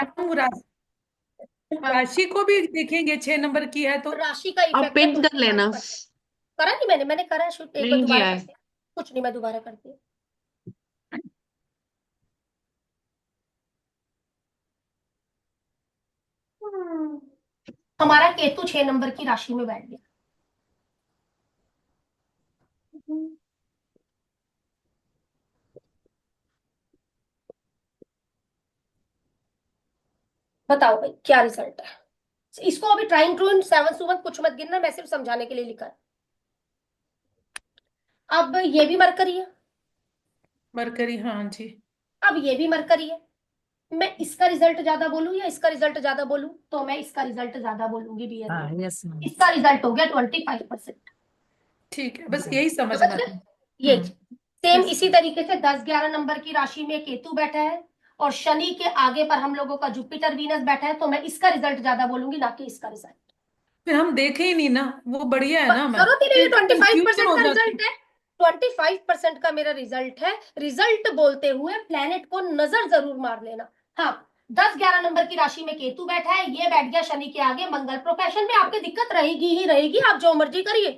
हम राशि को भी देखेंगे, 6 नंबर की है तो। राशि का अब इफेक्ट है पिन कर लेना। 25%। करा नहीं मैंने करा है शूट, एक बार नहीं दोबारा किया है। करते हैं। कुछ नहीं, मैं दोबारा करती हूँ। हमारा केतु 6 नंबर की राशि में बैठ गया। बताओ भाई क्या रिजल्ट है। इसको अभी ट्राइंग ट्रू इन 7 सुमन कुछ मत गिनना, मैं सिर्फ समझाने के लिए लिखा है। अब ये भी मरकरी है, मरकरी, हाँ जी। अब ये भी मरकरी है। मैं इसका रिजल्ट ज्यादा बोलूं या इसका रिजल्ट ज्यादा बोलूं? तो मैं इसका रिजल्ट ज्यादा बोलूंगी बी एस। हाँ यस। इसका रिजल्ट हो गया 25%। ठीक है, बस यही समझ समझना गए? था। ये सेम बस। इसी तरीके से 10-11 नंबर की राशि में केतु बैठा है और शनि के आगे पर हम लोगों का जुपिटर वीनस बैठा है, तो मैं इसका रिजल्ट ज्यादा बोलूंगी ना कि इसका रिजल्ट। फिर हम देखे ही नहीं ना, वो बढ़िया है ना, मैं जरूरत ही नहीं है, फिर 25% कंफ्यूजन हो का जाती। रिजल्ट है। 25% का मेरा रिजल्ट है। रिजल्ट बोलते हुए प्लेनेट को नजर जरूर मार लेना। हाँ, 10-11 नंबर की राशि में केतु बैठा है, ये बैठ गया शनि के आगे मंगल। प्रोफेशन में आपकी दिक्कत रहेगी ही रहेगी, आप जो मर्जी करिए,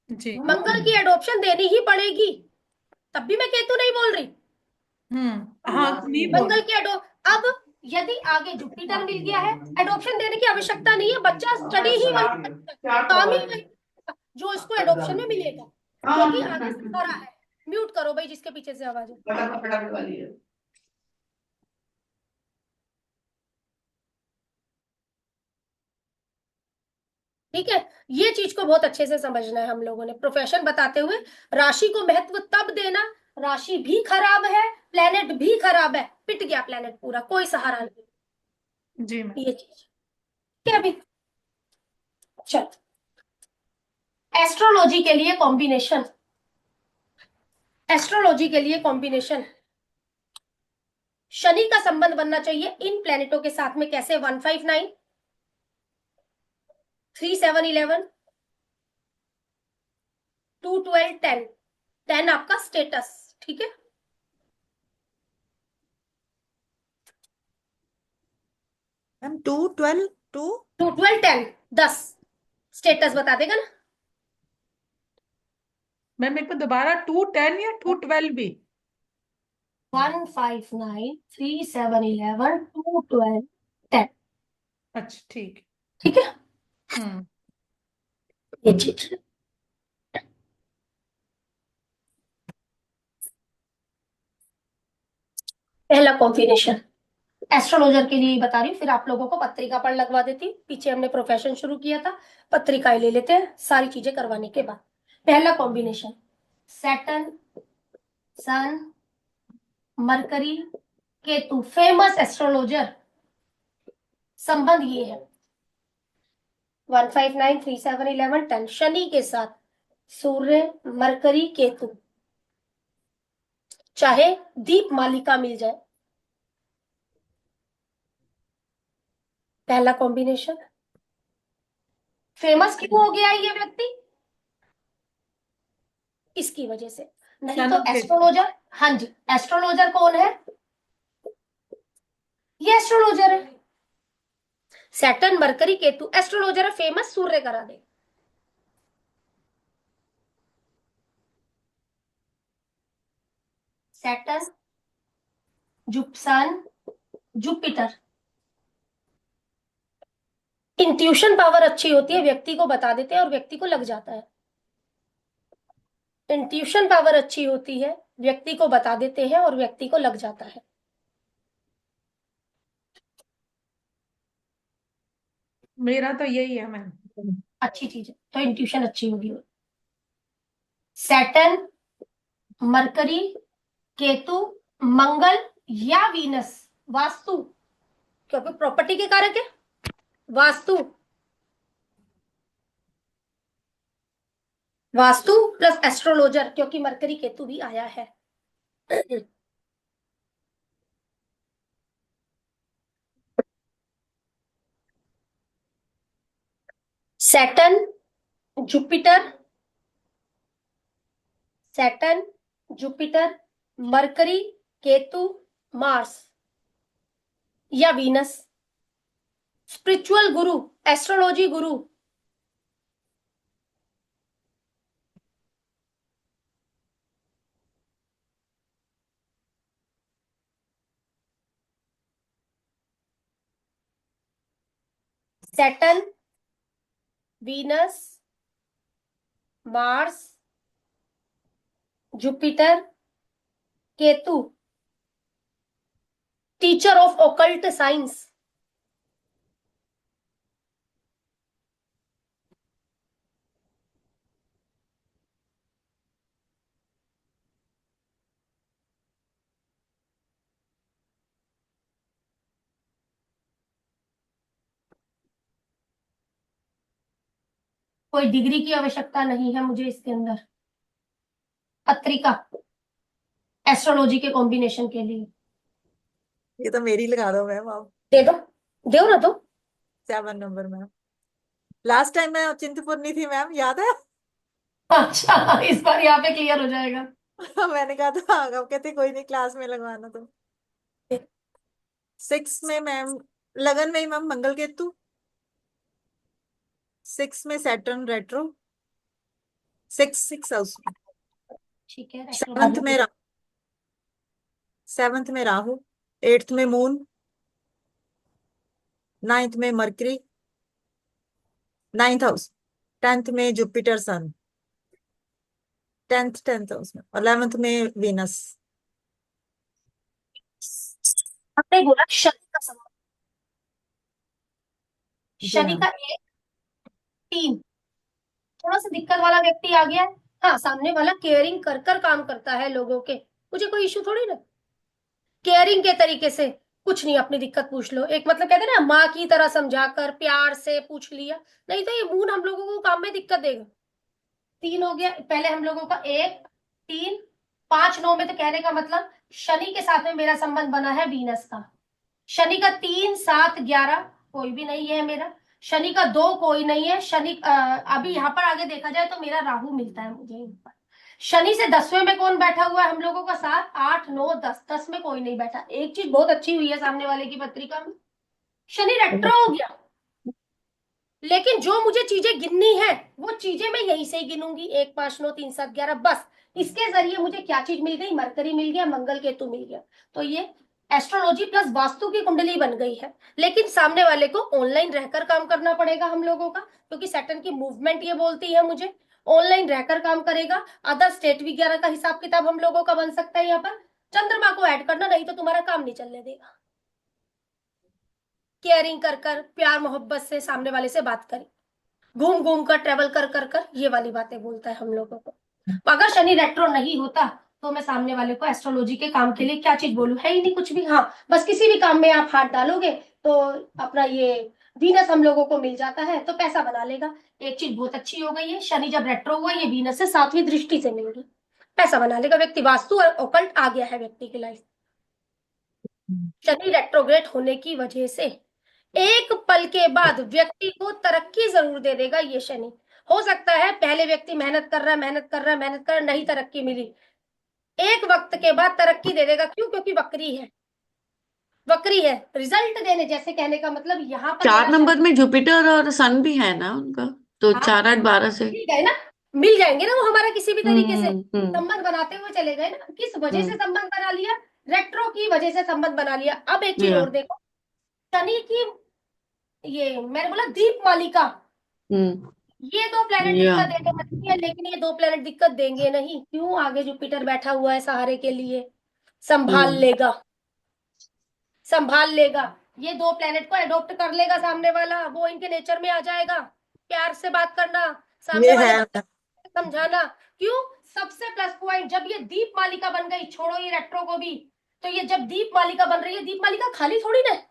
जी। मंगल की एडॉप्शन देनी ही पड़ेगी। तब भी मैं केतु नहीं बोल रही, हाँ, नहीं बोल। मंगल की एडो। अब यदि आगे जुपिटर मिल गया है, एडॉप्शन देने की आवश्यकता नहीं है, बच्चा स्टडी ही वही करेगा, काम ही वही करेगा जो इसको एडॉप्शन में मिलेगा, क्योंकि आगे सहारा है। म्यूट करो भाई जिसके पीछे से आवाज है। ठीक है, ये चीज को बहुत अच्छे से समझना है हम लोगों ने प्रोफेशन बताते हुए। राशि को महत्व तब देना, राशि भी खराब है, प्लेनेट भी खराब है, पिट गया प्लेनेट पूरा, कोई सहारा नहीं। जी मैम। ये चीज क्या अभी। चल, एस्ट्रोलॉजी के लिए कॉम्बिनेशन, एस्ट्रोलॉजी के लिए कॉम्बिनेशन शनि का संबंध बनना चाहिए इन प्लेनेटों के साथ में। कैसे? 159, 3711, 212, 10। 10 आपका स्टेटस, ठीक है। मैम 2 12 2। 212, 10, 10 स्टेटस बता देगा ना। मैम एक बार दोबारा, 210 या 212 भी? 159, 3711, 212, 10। अच्छा, ठीक। ठीक है, हम्म। ये चीज पहला कॉम्बिनेशन एस्ट्रोलॉजर के लिए बता रही हूँ, फिर आप लोगों को पत्रिका पर लगवा देती हूँ। पीछे हमने प्रोफेशन शुरू किया था, पत्रिकाएं ले लेते हैं सारी चीजें करवाने के बाद। पहला कॉम्बिनेशन सैटर्न, सन, मरकरी, केतु। फेमस एस्ट्रोलॉजर, संबंध ये है 159, 3711, 10 शनि के साथ सूर्य, मरकरी, केतु। चाहे दीप मालिका मिल जाए, पहला कॉम्बिनेशन। फेमस क्यों हो गया है ये व्यक्ति? इसकी वजह से, नहीं सन तो और केतु। एस्ट्रोलॉजर। हाँ जी, एस्ट्रोलॉजर कौन है? ये एस्ट्रोलॉजर है। सैटर्न, मरकरी, केतु एस्ट्रोलॉजर है, फेमस सूर्य करा दे। सैटर्न, सन, जुपिटर। इंट्यूशन पावर अच्छी होती है, व्यक्ति को बता देते हैं और व्यक्ति को लग जाता है। इंट्यूशन पावर अच्छी होती है, व्यक्ति को बता देते हैं और व्यक्ति को लग जाता है। मेरा तो यही है मैम। अच्छी चीज है, तो इंट्यूशन अच्छी होगी। सैटर्न, मरकरी, केतु, मंगल या वीनस। वास्तु, क्योंकि प्रॉपर्टी के कारक है वास्तु। वास्तु प्लस एस्ट्रोलॉजर, क्योंकि मरकरी केतु भी आया है। Saturn, Jupiter, Saturn, Jupiter, mercury, Ketu, Mars. या Venus? Spiritual Guru, astrology Guru, Saturn, Venus, Mars, Jupiter, Ketu, teacher of occult science. कोई डिग्री की आवश्यकता नहीं है मुझे इसके अंदर, पत्रिका एस्ट्रोलॉजी के कॉम्बिनेशन के लिए। ये तो मेरी लगा दो मैम आप। दे दो, दो ना दो। 7 नंबर मैम। लास्ट टाइम मैं चिंतपूर्णी थी मैम, याद है? अच्छा, इस बार यहाँ पे क्लियर हो जाएगा। मैंने कहा था, आप कहते कोई नहीं क्लास में लगवाना तो। 6 में मैम, लगन में ही मैम मंगल केतु। 6 में सैटर्न रेट्रो। 6 हाउस में। ठीक है, सेवंथ एस्ट्रोलॉजी। में 7th में राहु। 8th में मून। 9th में मरकरी, 9th हाउस। 10th में जुपिटर सन। 10th हाउस में। 11th में वीनस। हमने बोला शनि का समय, जी शनि मैम। का 1, 3, थोड़ा सा दिक्कत वाला व्यक्ति आ गया है। हाँ, सामने वाला केयरिंग कर कर काम करता है लोगों के, मुझे कोई इशू थोड़ी ना। केयरिंग के तरीके से कुछ नहीं, अपनी दिक्कत पूछ लो, एक मतलब कहते हैं ना माँ की तरह समझाकर प्यार से पूछ लिया। नहीं तो ये मून हम लोगों को काम में दिक्कत देगा। 3 हो गया पहले हम लोगों का, 1, 3, 5, 9 में तो कहने का मतलब शनि के साथ में मेरा संबंध बना है वीनस का। शनि का 3, 7, 11 कोई भी नहीं है मेरा। शनि का 2 कोई नहीं है। शनि अभी यहाँ पर आगे देखा जाए तो मेरा राहु मिलता है मुझे यहाँ पर। शनि से 10वें में कौन बैठा हुआ है हम लोगों का? 7, 8, 9, 10, 10 में कोई नहीं बैठा। एक चीज बहुत अच्छी हुई है सामने वाले की पत्रिका में, शनि रेट्रो हो गया। लेकिन जो मुझे चीजें गिननी है वो चीजें मैं यहीं से ही गिनूंगी, 1, 5, 9, 3, 7, 11 बस। इसके जरिए मुझे क्या चीज मिल गई? मरकरी मिल गया, मंगल केतु मिल गया। तो ये एस्ट्रोलॉजी प्लस वास्तु की कुंडली बन गई है। लेकिन सामने वाले को ऑनलाइन रहकर काम करना पड़ेगा हम लोगों का, क्योंकि सैटर्न की मूवमेंट ये बोलती है मुझे ऑनलाइन रहकर काम करेगा। अदर स्टेट वगैरह का हिसाब किताब हम लोगों का बन सकता है यहाँ पर। चंद्रमा को ऐड करना, नहीं तो तुम्हारा काम नहीं चलने देगा। केयरिंग कर कर, प्यार मोहब्बत से सामने वाले से बात करें, घूम घूम कर, ट्रेवल कर कर कर, ये वाली बातें बोलता है हम लोगों को। अगर शनि रेट्रो नहीं होता तो मैं सामने वाले को एस्ट्रोलॉजी के काम के लिए क्या चीज बोलूं? है ही नहीं कुछ भी। हाँ, बस किसी भी काम में आप हाथ डालोगे तो अपना ये वीनस हम लोगों को मिल जाता है तो पैसा बना लेगा। एक चीज बहुत अच्छी हो गई है, शनि जब रेट्रो हुआ ये वीनस से 7वीं दृष्टि से मिल गई, पैसा बना लेगा व्यक्ति। वास्तु और ओकल्ट आ गया है व्यक्ति की लाइफ। शनि रेट्रोग्रेड होने की वजह से एक पल के बाद व्यक्ति को तरक्की जरूर दे देगा ये शनि। हो सकता है पहले व्यक्ति मेहनत कर रहा है, मेहनत कर रहा है, मेहनत कर रहा है, नहीं तरक्की मिली, एक वक्त के बाद तरक्की दे देगा। क्यों? क्योंकि वक्री है, वक्री है रिजल्ट देने, जैसे कहने का मतलब यहाँ पर चार मेरा शनि। नंबर में जुपिटर और सन भी है ना उनका, तो हाँ, 4, 8, 12 से। मिल गए ना, मिल जाएंगे ना वो हमारा किसी भी तरीके से। हम्म। संबंध बनाते हुए चले गए ना, किस वजह से हम्म। संबंध बना लिया? रेट्रो की वजह से संबंध बना लिया। अब एक चीज या। और देखो, शनि की ये मैंने बोला दीप मालिका, हम्म। ये 2 प्लेनेट या। दिक्कत देने वाली है, लेकिन ये 2 प्लेनेट दिक्कत देंगे नहीं। क्यों? आगे जुपिटर बैठा हुआ है सहारे के लिए, संभाल हम्म। लेगा, संभाल लेगा। ये 2 प्लेनेट को अडॉप्ट कर लेगा सामने वाला, वो इनके नेचर में आ जाएगा। प्यार से बात करना, सामने ये वाले है। को समझाना। क्यों? सबसे प्लस पॉइंट, जब ये दीप मालिका बन गई, छोड़ो ये रेट्रो को भी, तो ये जब दीप मालिका बन रही है, दीप मालिका खाली थोड़ी ना है,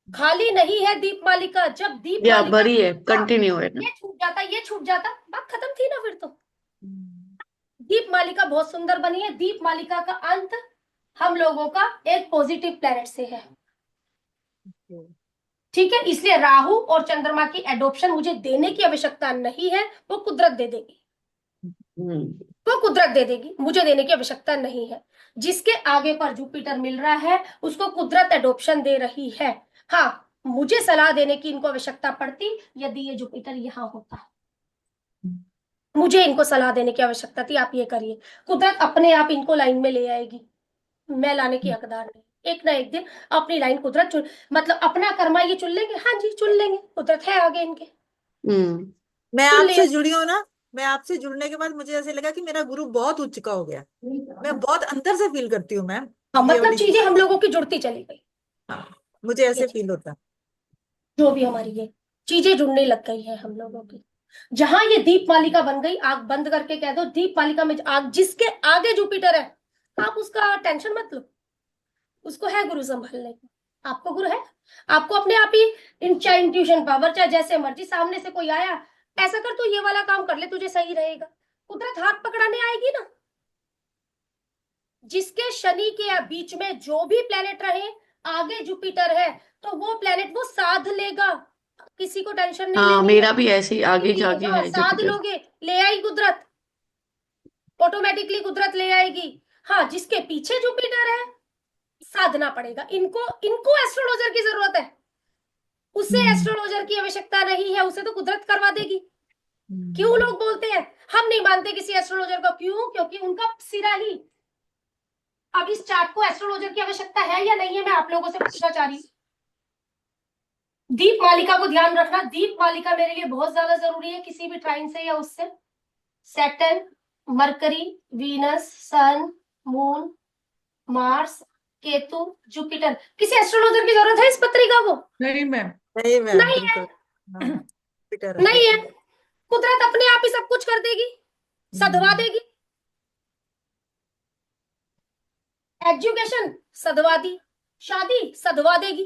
खाली नहीं है दीप मालिका। जब दीप या मालिका, भरी है, हाँ, कंटिन्यू है ना। ये छूट जाता, ये छूट जाता, बात खत्म थी ना फिर तो। दीप मालिका बहुत सुंदर बनी है। दीप मालिका का अंत हम लोगों का एक पॉजिटिव प्लेनेट से है, ठीक है। इसलिए राहु और चंद्रमा की एडॉप्शन मुझे देने की आवश्यकता नहीं है, वो कुदरत दे देगी। हम्म। वो कुदरत दे देगी, मुझे देने की आवश्यकता नहीं है। जिसके आगे पर जुपिटर मिल रहा है उसको कुदरत एडॉप्शन दे रही है। हाँ, मुझे सलाह देने की इनको आवश्यकता पड़ती यदि ये जुपिटर यहाँ होता, मुझे इनको सलाह देने की आवश्यकता थी, आप ये करिए। कुदरत अपने आप इनको लाइन में ले आएगी, मैं लाने की हकदार नहीं। एक ना एक दिन अपनी लाइन कुदरत चुन, मतलब अपना कर्मा ये चुन लेंगे। हाँ जी, चुन लेंगे, कुदरत है आगे इनके, हम्म। मैं चुन आपसे लिया। जुड़ी हूँ ना, मैं आपसे जुड़ने के बाद मुझे ऐसे लगा कि मेरा गुरु बहुत उच्च का हो गया। मैं बहुत अंदर से फील करती हूँ मैम, हाँ, ये मतलब वाली चीजें चीज। हम लोगों की जुड़ती चली गई। हाँ, मुझे ये ऐसे चीज, फील होता है। जो भी हमारी ये चीजें जुड़ने लग गई है हम लोगों की। जहां ये दीप मालिका बन गई, आग बंद करके कह दो दीप मालिका में आग, जिसके आगे जुपिटर है आप उसका टेंशन मत लो, उसको है गुरु संभालने को। आपको गुरु है, आपको अपने आप ही चाहे इंट्यूशन पावर, चाहे जैसे मर्जी सामने से कोई आया, ऐसा कर तू ये वाला काम कर ले तुझे सही रहेगा, कुदरत हाथ पकड़ाने आएगी ना। जिसके शनि के बीच में जो भी प्लेनेट रहे, आगे जुपिटर है तो वो प्लेनेट वो साध लेगा, किसी को टेंशन नहीं हाँ, लेनी है। मेरा भी ऐसे ही आगे जाके हाँ, है साध जुपिटर। लोगे, ले आई कुदरत, ऑटोमेटिकली कुदरत ले आएगी। हाँ, जिसके पीछे जुपिटर है साधना पड़ेगा इनको, इनको एस्ट्रोलॉजर की जरूरत है, उसे एस्ट्रोलॉजर की आवश्यकता नहीं है, उसे तो कुदरत करवा देगी। क्यों लोग बोलते हैं हम नहीं मानते किसी एस्ट्रोलॉजर को, क्यों? क्योंकि उनका सिरा ही। अब इस चार्ट को एस्ट्रोलॉजर की आवश्यकता है या नहीं है, मैं आप लोगों से पूछना चाह रही हूँ। दीप मालिका को ध्यान रखना, दीप मालिका मेरे लिए बहुत ज्यादा जरूरी है, किसी भी ट्राइन से या उससे। सैटर्न, मरकरी, वीनस, सन, मून, मार्स, केतु, जुपिटर, किसी एस्ट्रोलॉजर की जरूरत है इस पत्रिका को? नहीं मैम। नहीं मैम, नहीं है, बिल्कुल। हाँ, फिकर है। नहीं है। कुदरत अपने आप ही सब कुछ कर देगी, सधवा देगी। एजुकेशन सधवा दी, शादी सधवा देगी।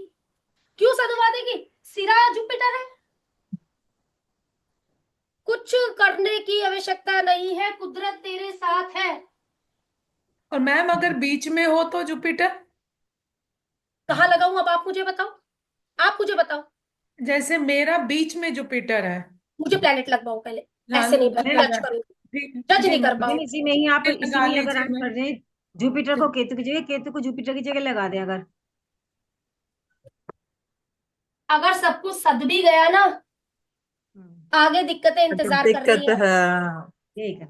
क्यों सधवा देगी? सिरा जुपिटर है, कुछ करने की आवश्यकता नहीं है, कुदरत तेरे साथ है। और मैम अगर बीच में हो तो जुपिटर, कहाँ लगाऊं अब आप मुझे बताओ, आप मुझे बताओ। जैसे मेरा बीच में जुपिटर है। मुझे प्लेनेट लगवाओ पहले, हाँ, ऐसे नहीं मैंने जज लगा। करूं, ठीक, जज जी नहीं कर मैम, पाऊंगी। लेकिन इसी में ही आप, इसी लगा में ही अगर लीजिए आप मैम। कर रहे हैं जुपिटर को केतु की जगह, केतु को जुपिटर की जगह लगा दें अगर। अगर सब कुछ सद भी गया ना, आगे दिक्कतें तो इंतजार कर रही दिक्कत हैं। है। ठीक है।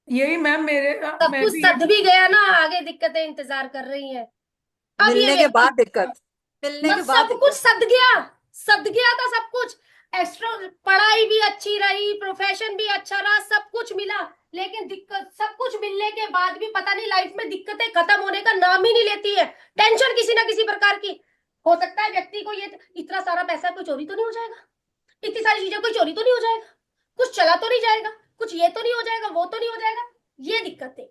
यही मैम मेरे सब मैं कुछ भी सद भी गया ना, आगे दिक्कतें इंतजार कर रही हैं। अब ये मिलने के व्यक्ति, बाद दिक्कत, मिलने के बस बाद सब कुछ दिक्कत। सद गया, सद गया था सब कुछ। एक्स्ट्रा पढ़ाई भी अच्छी रही, प्रोफेशन भी अच्छा रहा, सब कुछ मिला, लेकिन दिक्कत, सब कुछ मिलने के बाद भी पता नहीं लाइफ में दिक्कतें खत्म होने का नाम ही नहीं लेती है। टेंशन किसी ना किसी प्रकार की। हो सकता है व्यक्ति को ये इतना सारा पैसा कोई चोरी तो नहीं हो जाएगा, इतनी सारी चीजें कोई चोरी तो नहीं हो जाएगा, कुछ चला तो नहीं जाएगा, कुछ ये तो नहीं हो जाएगा, वो तो नहीं हो जाएगा, ये दिक्कत है।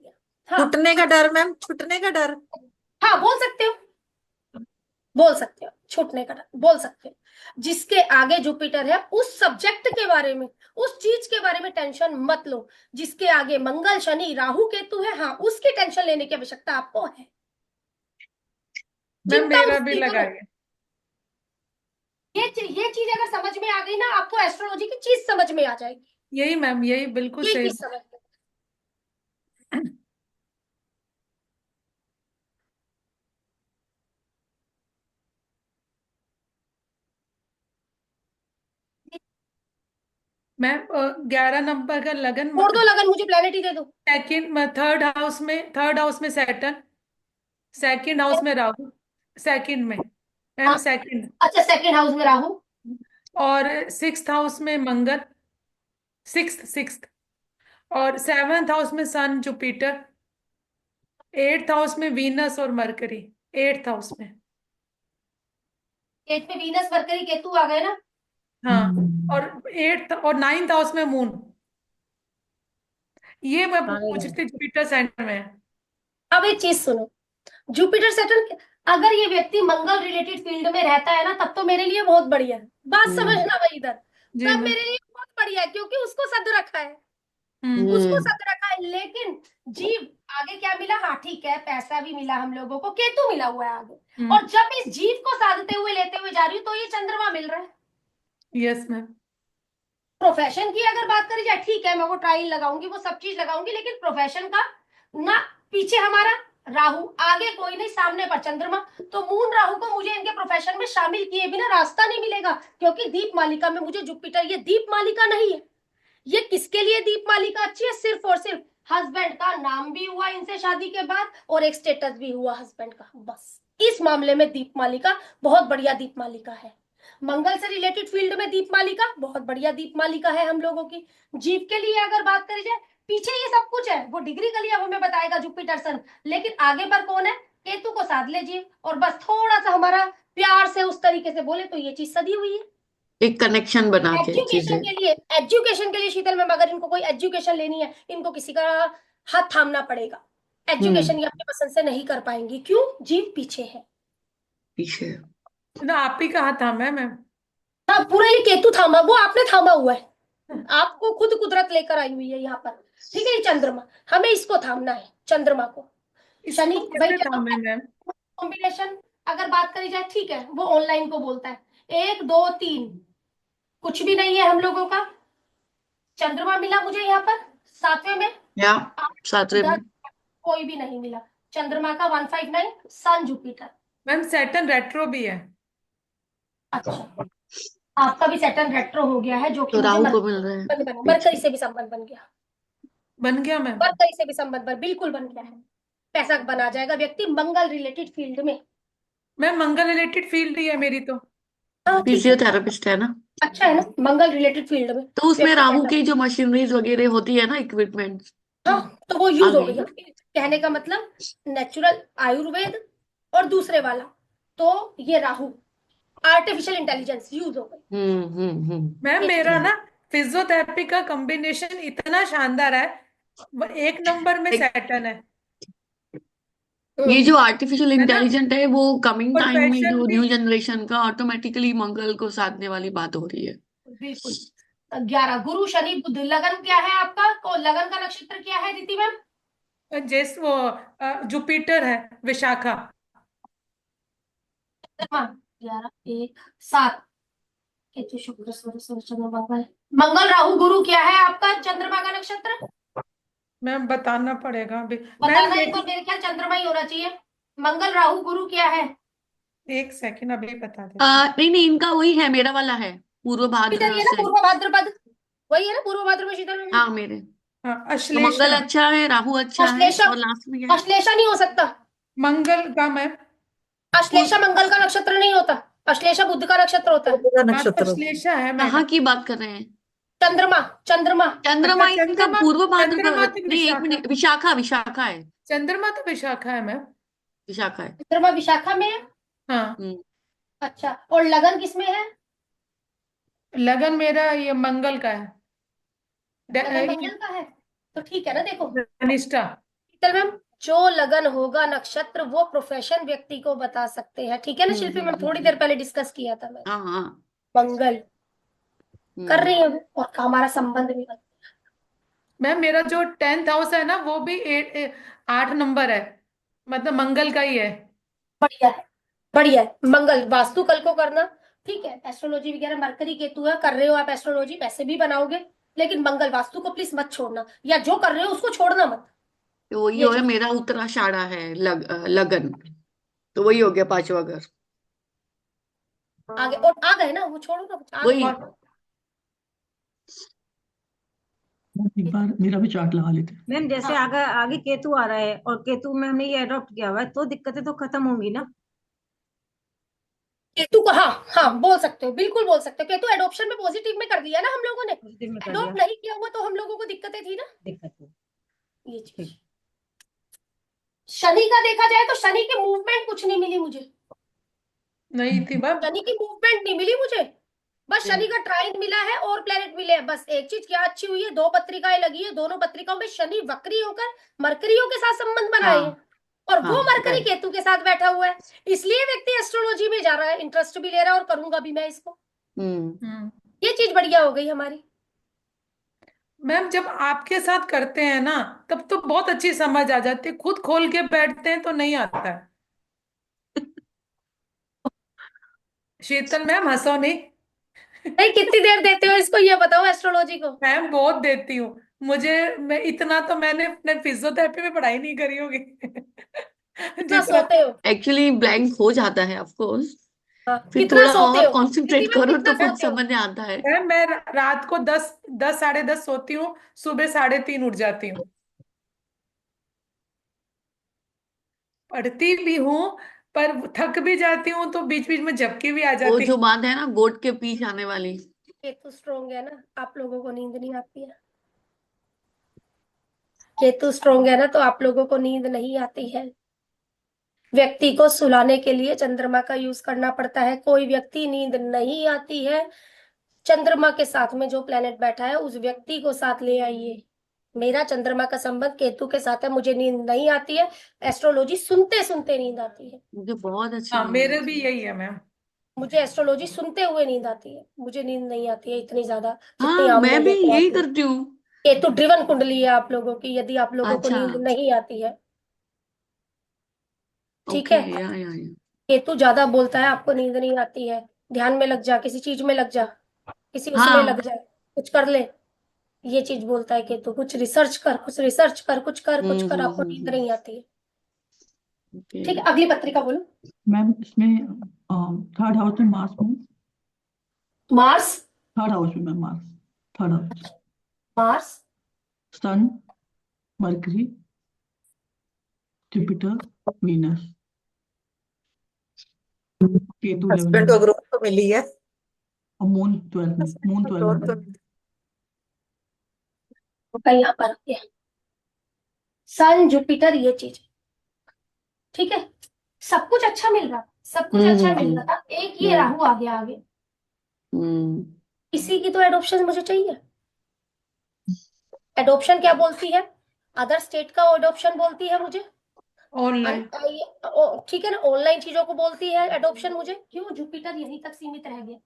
हाँ, छुटने का डर मैम, छुटने का डर। हाँ बोल सकते हो, बोल सकते हो, छूटने का डर बोल सकते हो। जिसके आगे जुपिटर है उस सब्जेक्ट के बारे में, उस चीज के बारे में टेंशन मत लो। जिसके आगे मंगल, शनि, राहु, केतु है, हाँ उसकी टेंशन लेने की आवश्यकता आपको है, मैम चिंता मेरा भी उसकी करो। लगाइए। ये चीज अगर समझ में आ गई ना, आपको एस्ट्रोलॉजी की चीज समझ में आ जाएगी। यही मैम, यही बिल्कुल ये सही। चीज समझ में, मैम 11 नंबर का लगन, छोड़ दो लगन, मुझे प्लेनेट ही दे दो। सेकंड, थर्ड हाउस में सैटर्न, सेकंड हाउस में राहु, सेकंड में मैम, हाँ, सेकंड। अच्छा, सेकंड हाउस में राहु, और सिक्स्थ हाउस में मंगल, सिक्स्थ। और सेवन्थ हाउस में सन जुपिटर, एट्थ हाउस में वीनस और मरकरी, एट्थ हाउस में। एट में वीनस, मरकरी, केतु आ गए ना। हाँ, और एट्थ और नाइन्थ हाउस में मून। ये मैं हाँ, पूछ रही थी, जुपिटर सेंटर में है। अब एक चीज सुनो, जुपिटर सेटल, अगर ये व्यक्ति मंगल रिलेटेड फील्ड में रहता है ना, तब तो मेरे लिए बहुत बढ़िया है, बात हम्म। समझना भाई इधर। जी तब मैम। मेरे लिए बहुत बढ़िया है, क्योंकि उसको सद रखा है, उसको हम्म। सद रखा है। लेकिन जीव आगे क्या मिला? हाँ ठीक है, पैसा भी मिला हम लोगों को, केतु मिला हुआ है आगे। और जब इस जीव को साधते हुए लेते हुए जा रही हूँ तो ये चंद्रमा मिल रहा है। Yes ma'am. प्रोफेशन की अगर बात करी जाए, ठीक है, मैं वो ट्रायल लगाऊंगी, वो सब चीज लगाऊंगी, लेकिन प्रोफेशन का ना, पीछे हमारा राहु, आगे कोई नहीं, सामने पर चंद्रमा। तो मून राहु को मुझे इनके प्रोफेशन में शामिल किए बिना रास्ता नहीं मिलेगा, क्योंकि दीप मालिका में मुझे जुपिटर, ये दीप मालिका नहीं है। ये किसके लिए दीप मालिका अच्छी है? सिर्फ और सिर्फ हस्बैंड का नाम भी हुआ इनसे शादी के बाद, और एक स्टेटस भी हुआ हस्बैंड का, बस इस मामले में दीप मालिका बहुत बढ़िया दीप मालिका है। मंगल से रिलेटेड फील्ड में दीप मालिका बहुत बढ़िया दीप मालिका है हम लोगों की। जीव के लिए अगर बात करी जाए, पीछे ये सब कुछ है, वो डिग्री का लिया वो हमें बताएगा जुपिटर सन, लेकिन आगे पर कौन है? केतु को साध ले जीव, और बस थोड़ा सा हमारा प्यार से उस तरीके से बोले तो ये चीज सदी हुई है। एक कनेक्शन बना के एजुकेशन चीजें। के लिए, एजुकेशन के लिए शीतल मैम, अगर इनको कोई एजुकेशन लेनी है, इनको किसी का हाथ थामना पड़ेगा। एजुकेशन ये अपनी पसंद से नहीं कर पाएंगी, क्यों? जीव पीछे है। पीछे। ना आप ही कहा था मैम। हाँ, पूरा ये केतु थामा, वो आपने थामा हुआ है, आपको खुद कुदरत लेकर आई हुई है यहाँ पर। ठीक है, ये चंद्रमा, हमें इसको थामना है, चंद्रमा को। शनि इसको भाई कैसे था मैम? कॉम्बिनेशन अगर बात करी जाए, ठीक है, वो ऑनलाइन को बोलता है, 1 2 3 कुछ भी नहीं है हम लोगों का। चंद्रमा मिला मुझे यहाँ पर 7वें में, या सातवें में। 10 कोई भी नहीं मिला। चंद्रमा का 159, सन जुपिटर। मैम सैटर्न रेट्रो भी है। अच्छा, आपका भी सैटर्न रेट्रो हो गया है, जो कि तो मुझे राहु को मिल रहे हैं मरकरी पीछे। से भी संबंध बन गया, बन गया मैम। मरकरी से भी संबंध बिल्कुल बन गया है। पैसा बना जाएगा व्यक्ति मंगल रिलेटेड फील्ड में। मैम मंगल रिलेटेड फील्ड ही है मेरी तो। हाँ ठीक है, फिजियोथेरेपिस्ट है ना। अच्छा है ना, मंगल रिलेटेड फील्ड में तो उसमें व्यक्ति राहु पैसा, की जो मशीनरीज वगैरह होती है ना, इक्विपमेंट, हाँ तो वो आ यूज हो गई। गई है। कहने का मतलब नेचुरल आयुर्वेद और दूसरे वाला, तो ये राहु आर्टिफिशियल इंटेलिजेंस यूज हो गई। मैम ये चीज मेरा ना फिजियोथेरेपी का कॉम्बिनेशन इतना शानदार है, वो एक नंबर में एक सैटर्न है। ये जो आर्टिफिशियल है ना? इंटेलिजेंट है वो कमिंग टाइम में प्रोफेशन जो भी। न्यू जनरेशन का ऑटोमेटिकली मंगल को साधने वाली बात हो रही है। बिल्कुल। 11 गुरु शनि बुध, लगन क्या है आपका? लगन का नक्षत्र क्या है दीदी मैम? जैसे वो जुपिटर है, विशाखा। हाँ, 11 1 7, केतु शुक्र सूर्य सूर्य चंद्रमा मंगल, मंगल राहु गुरु क्या है आपका चंद्रमा का नक्षत्र? मैम बताना पड़ेगा अभी। मैम बताना एक बार, मेरी मेरे ख्याल चंद्रमा ही होना चाहिए। मंगल राहु गुरु क्या है? एक सेकंड अभी बता देती हूँ। नहीं नहीं, इनका वही है, मेरा वाला है, पूर्व इधर भाद्र ये ना से। पूर्व भाद्रपद, वही है ना पूर्व भाद्र में शीतल में। हाँ मेरे। हाँ तो मंगल अश्लेषा। अच्छा है, राहु अच्छा है, अश्लेषा, और लास्ट में क्या है? अश्लेषा नहीं हो सकता। मंगल का मैम। अश्लेषा मंगल का नक्षत्र नहीं होता, अश्लेषा बुध का नक्षत्र होता है। मेरा हाँ तो नक्षत्र होता अश्लेषा है कहाँ मैडम। की बात कर रहे हैं? चंद्रमा, चंद्रमा। अच्छा चंद्रमा इनका चंद्रमा। पूर्व चंद्रमा भाद्रपद तो नहीं, एक विशाखा। मिनट, विशाखा, विशाखा है। चंद्रमा तो विशाखा है मैम। विशाखा है। चंद्रमा विशाखा में है। हाँ। हम्म। अच्छा, और लगन किसमें है? लगन मेरा ये मंगल का है। लगन ये मंगल का है, तो ठीक है ना। देखो धनिष्ठा। शीतल मैम, जो लगन होगा नक्षत्र, वो प्रोफेशन व्यक्ति को बता सकते हैं, ठीक है ना शिल्पी मैम? थोड़ी देर पहले डिस्कस किया था मैं। हाँ हाँ। मंगल कर हम्म। रही है वो, और हमारा संबंध भी मैम मेरा जो 10th हाउस है ना वो भी 8 नंबर है, मतलब मंगल का ही है। बढ़िया है, बढ़िया है। मंगल वास्तु कल को करना, ठीक है, एस्ट्रोलॉजी वगैरह मरकरी केतु है, कर रहे हो आप एस्ट्रोलॉजी, पैसे भी बनाओगे, लेकिन मंगल वास्तु को प्लीज मत छोड़ना, या जो कर रहे हो उसको छोड़ना मत। तो वही ये हो है, चीज मेरा उत्तराषाढ़ा है, लगन। तो वही हो गया पांचवा घर। आगे, और आ गए ना, वो छोड़ो ना, आ गए। वही। और एक बार मेरा भी चार्ट लगा लेते हैं। मैम जैसे हाँ, आगे आगे केतु आ रहा है, और केतु में हमने ये अडॉप्ट किया हुआ है, तो दिक्कतें तो खत्म होंगी ना। केतु को, हाँ हाँ बोल सकते हो, बिल्कुल बोल सकते हो। केतु एडॉप्शन में पॉजिटिव में कर दिया ना हम लोगों ने, पॉजिटिव में कर दिया, एडॉप्ट नहीं किया हुआ तो हम लोगों को दिक्कतें थी ना। दिक्कत है। ये चीज। ठीक। शनि का देखा जाए तो शनि की मूवमेंट कुछ नहीं मिली मुझे, नहीं थी मैम। शनि की मूवमेंट नहीं मिली मुझे, बस शनि का ट्राइन मिला है और प्लेनेट मिले हैं। बस एक चीज क्या अच्छी हुई है, 2 पत्रिकाएं लगी है, दोनों पत्रिकाओं में शनि वक्री होकर मरकरियों के साथ संबंध बनाए हैं, हाँ और हाँ वो मरकरी राइट। केतु के साथ बैठा हुआ है, इसलिए व्यक्ति एस्ट्रोलॉजी में जा रहा है, इंटरेस्ट भी ले रहा है, और करूंगा भी मैं इसको। हम्म। ये चीज बढ़िया हो गई हमारी। मैम जब आपके साथ करते हैं ना तब तो बहुत अच्छी समझ आ जाती है, खुद खोल के बैठते हैं तो नहीं आता है। शीतल मैम हंसो नहीं। नहीं, कितनी देर देते हो इसको ये बताओ, एस्ट्रोलॉजी को। मैम बहुत देती हूँ। मैं इतना तो मैंने अपने फिजियोथेरेपी में पढ़ाई नहीं करी होगी। कितना जितना। सोते हो? एक्चुअली ब्लैंक हो जाता है ऑफ कोर्स, हाँ, फिर कितना थोड़ा सोते और हो दीदी कंसंट्रेट मैम, करो कितना तो फिर सोते हो? समझ में आता है। मैं रात को 10 साढ़े 10 सोती हूँ, सुबह 3:30 उठ जाती हूँ। पढ़ती भी हूँ, पर थक भी जाती हूँ तो बीच बीच में झपकी भी आ वो जाती जो है। बात है ना गोट के पीछ आने वाली। केतु स्ट्रोंग है ना, आप लोगों को नींद नहीं आती है। केतु स्ट्रोंग है ना, तो आप लोगों को नींद नहीं आती है। व्यक्ति को सुलाने के लिए चंद्रमा का यूज करना पड़ता है। कोई व्यक्ति नींद नहीं आती है, चंद्रमा के साथ में जो प्लेनेट बैठा है उस व्यक्ति को साथ ले आइए। मेरा चंद्रमा का संबंध केतु के साथ है, मुझे नींद नहीं आती है। एस्ट्रोलॉजी सुनते सुनते नींद आती है। मुझे बहुत अच्छी हाँ, नींद मेरे आती भी है। यही है मैम। मुझे एस्ट्रोलॉजी सुनते हुए नींद आती है, मुझे नींद नहीं आती है इतनी ज्यादा जितनी हाँ आम मैं भी लोगों को यही आती है। करती हूँ। केतु ड्रिवन कुंडली है आप लोगों की, यदि आप लोगों को अच्छा। नींद नहीं आती है। ठीक ओके, है। या। केतु ज्यादा बोलता है आपको नींद नहीं आती है, ध्यान में लग जा, किसी चीज में लग जा, किसी उसमें लग हाँ। जाए, कुछ कर ले, ये चीज बोलता है केतु। कुछ रिसर्च कर, कुछ रिसर्च कर, कुछ कर, कुछ कर, आपको नींद हम्म। नहीं आती है। ओके। ठीक है, अगली पत्रिका बोलो। मैम इसमें थर्ड हाउस में मार्स में, मार्स। थर्ड हाउस में ma'am, Mars third house, Mars. Sun, Mercury, Jupiter, Venus, Ketu 11 husband में, को ग्रोथ तो मिली है। और मून 12 में, मून 12 ग्रोथ तो में। कहीं यहाँ पर रखते हैं सन जुपिटर, ये चीज। ठीक है, सब कुछ अच्छा मिल रहा, सब कुछ अच्छा मिल हम्म। रहा था, एक ये हम्म। राहु आ गया आगे। हम्म। इसी की तो एडॉप्शन मुझे चाहिए। एडॉप्शन क्या बोलती है? अदर स्टेट का एडॉप्शन बोलती है मुझे। ऑनलाइन। ठीक है ना, ऑनलाइन चीजों को बोलती है एडॉप्शन मुझे। क्यों? जुपिटर यहीं तक सीमित रह गया,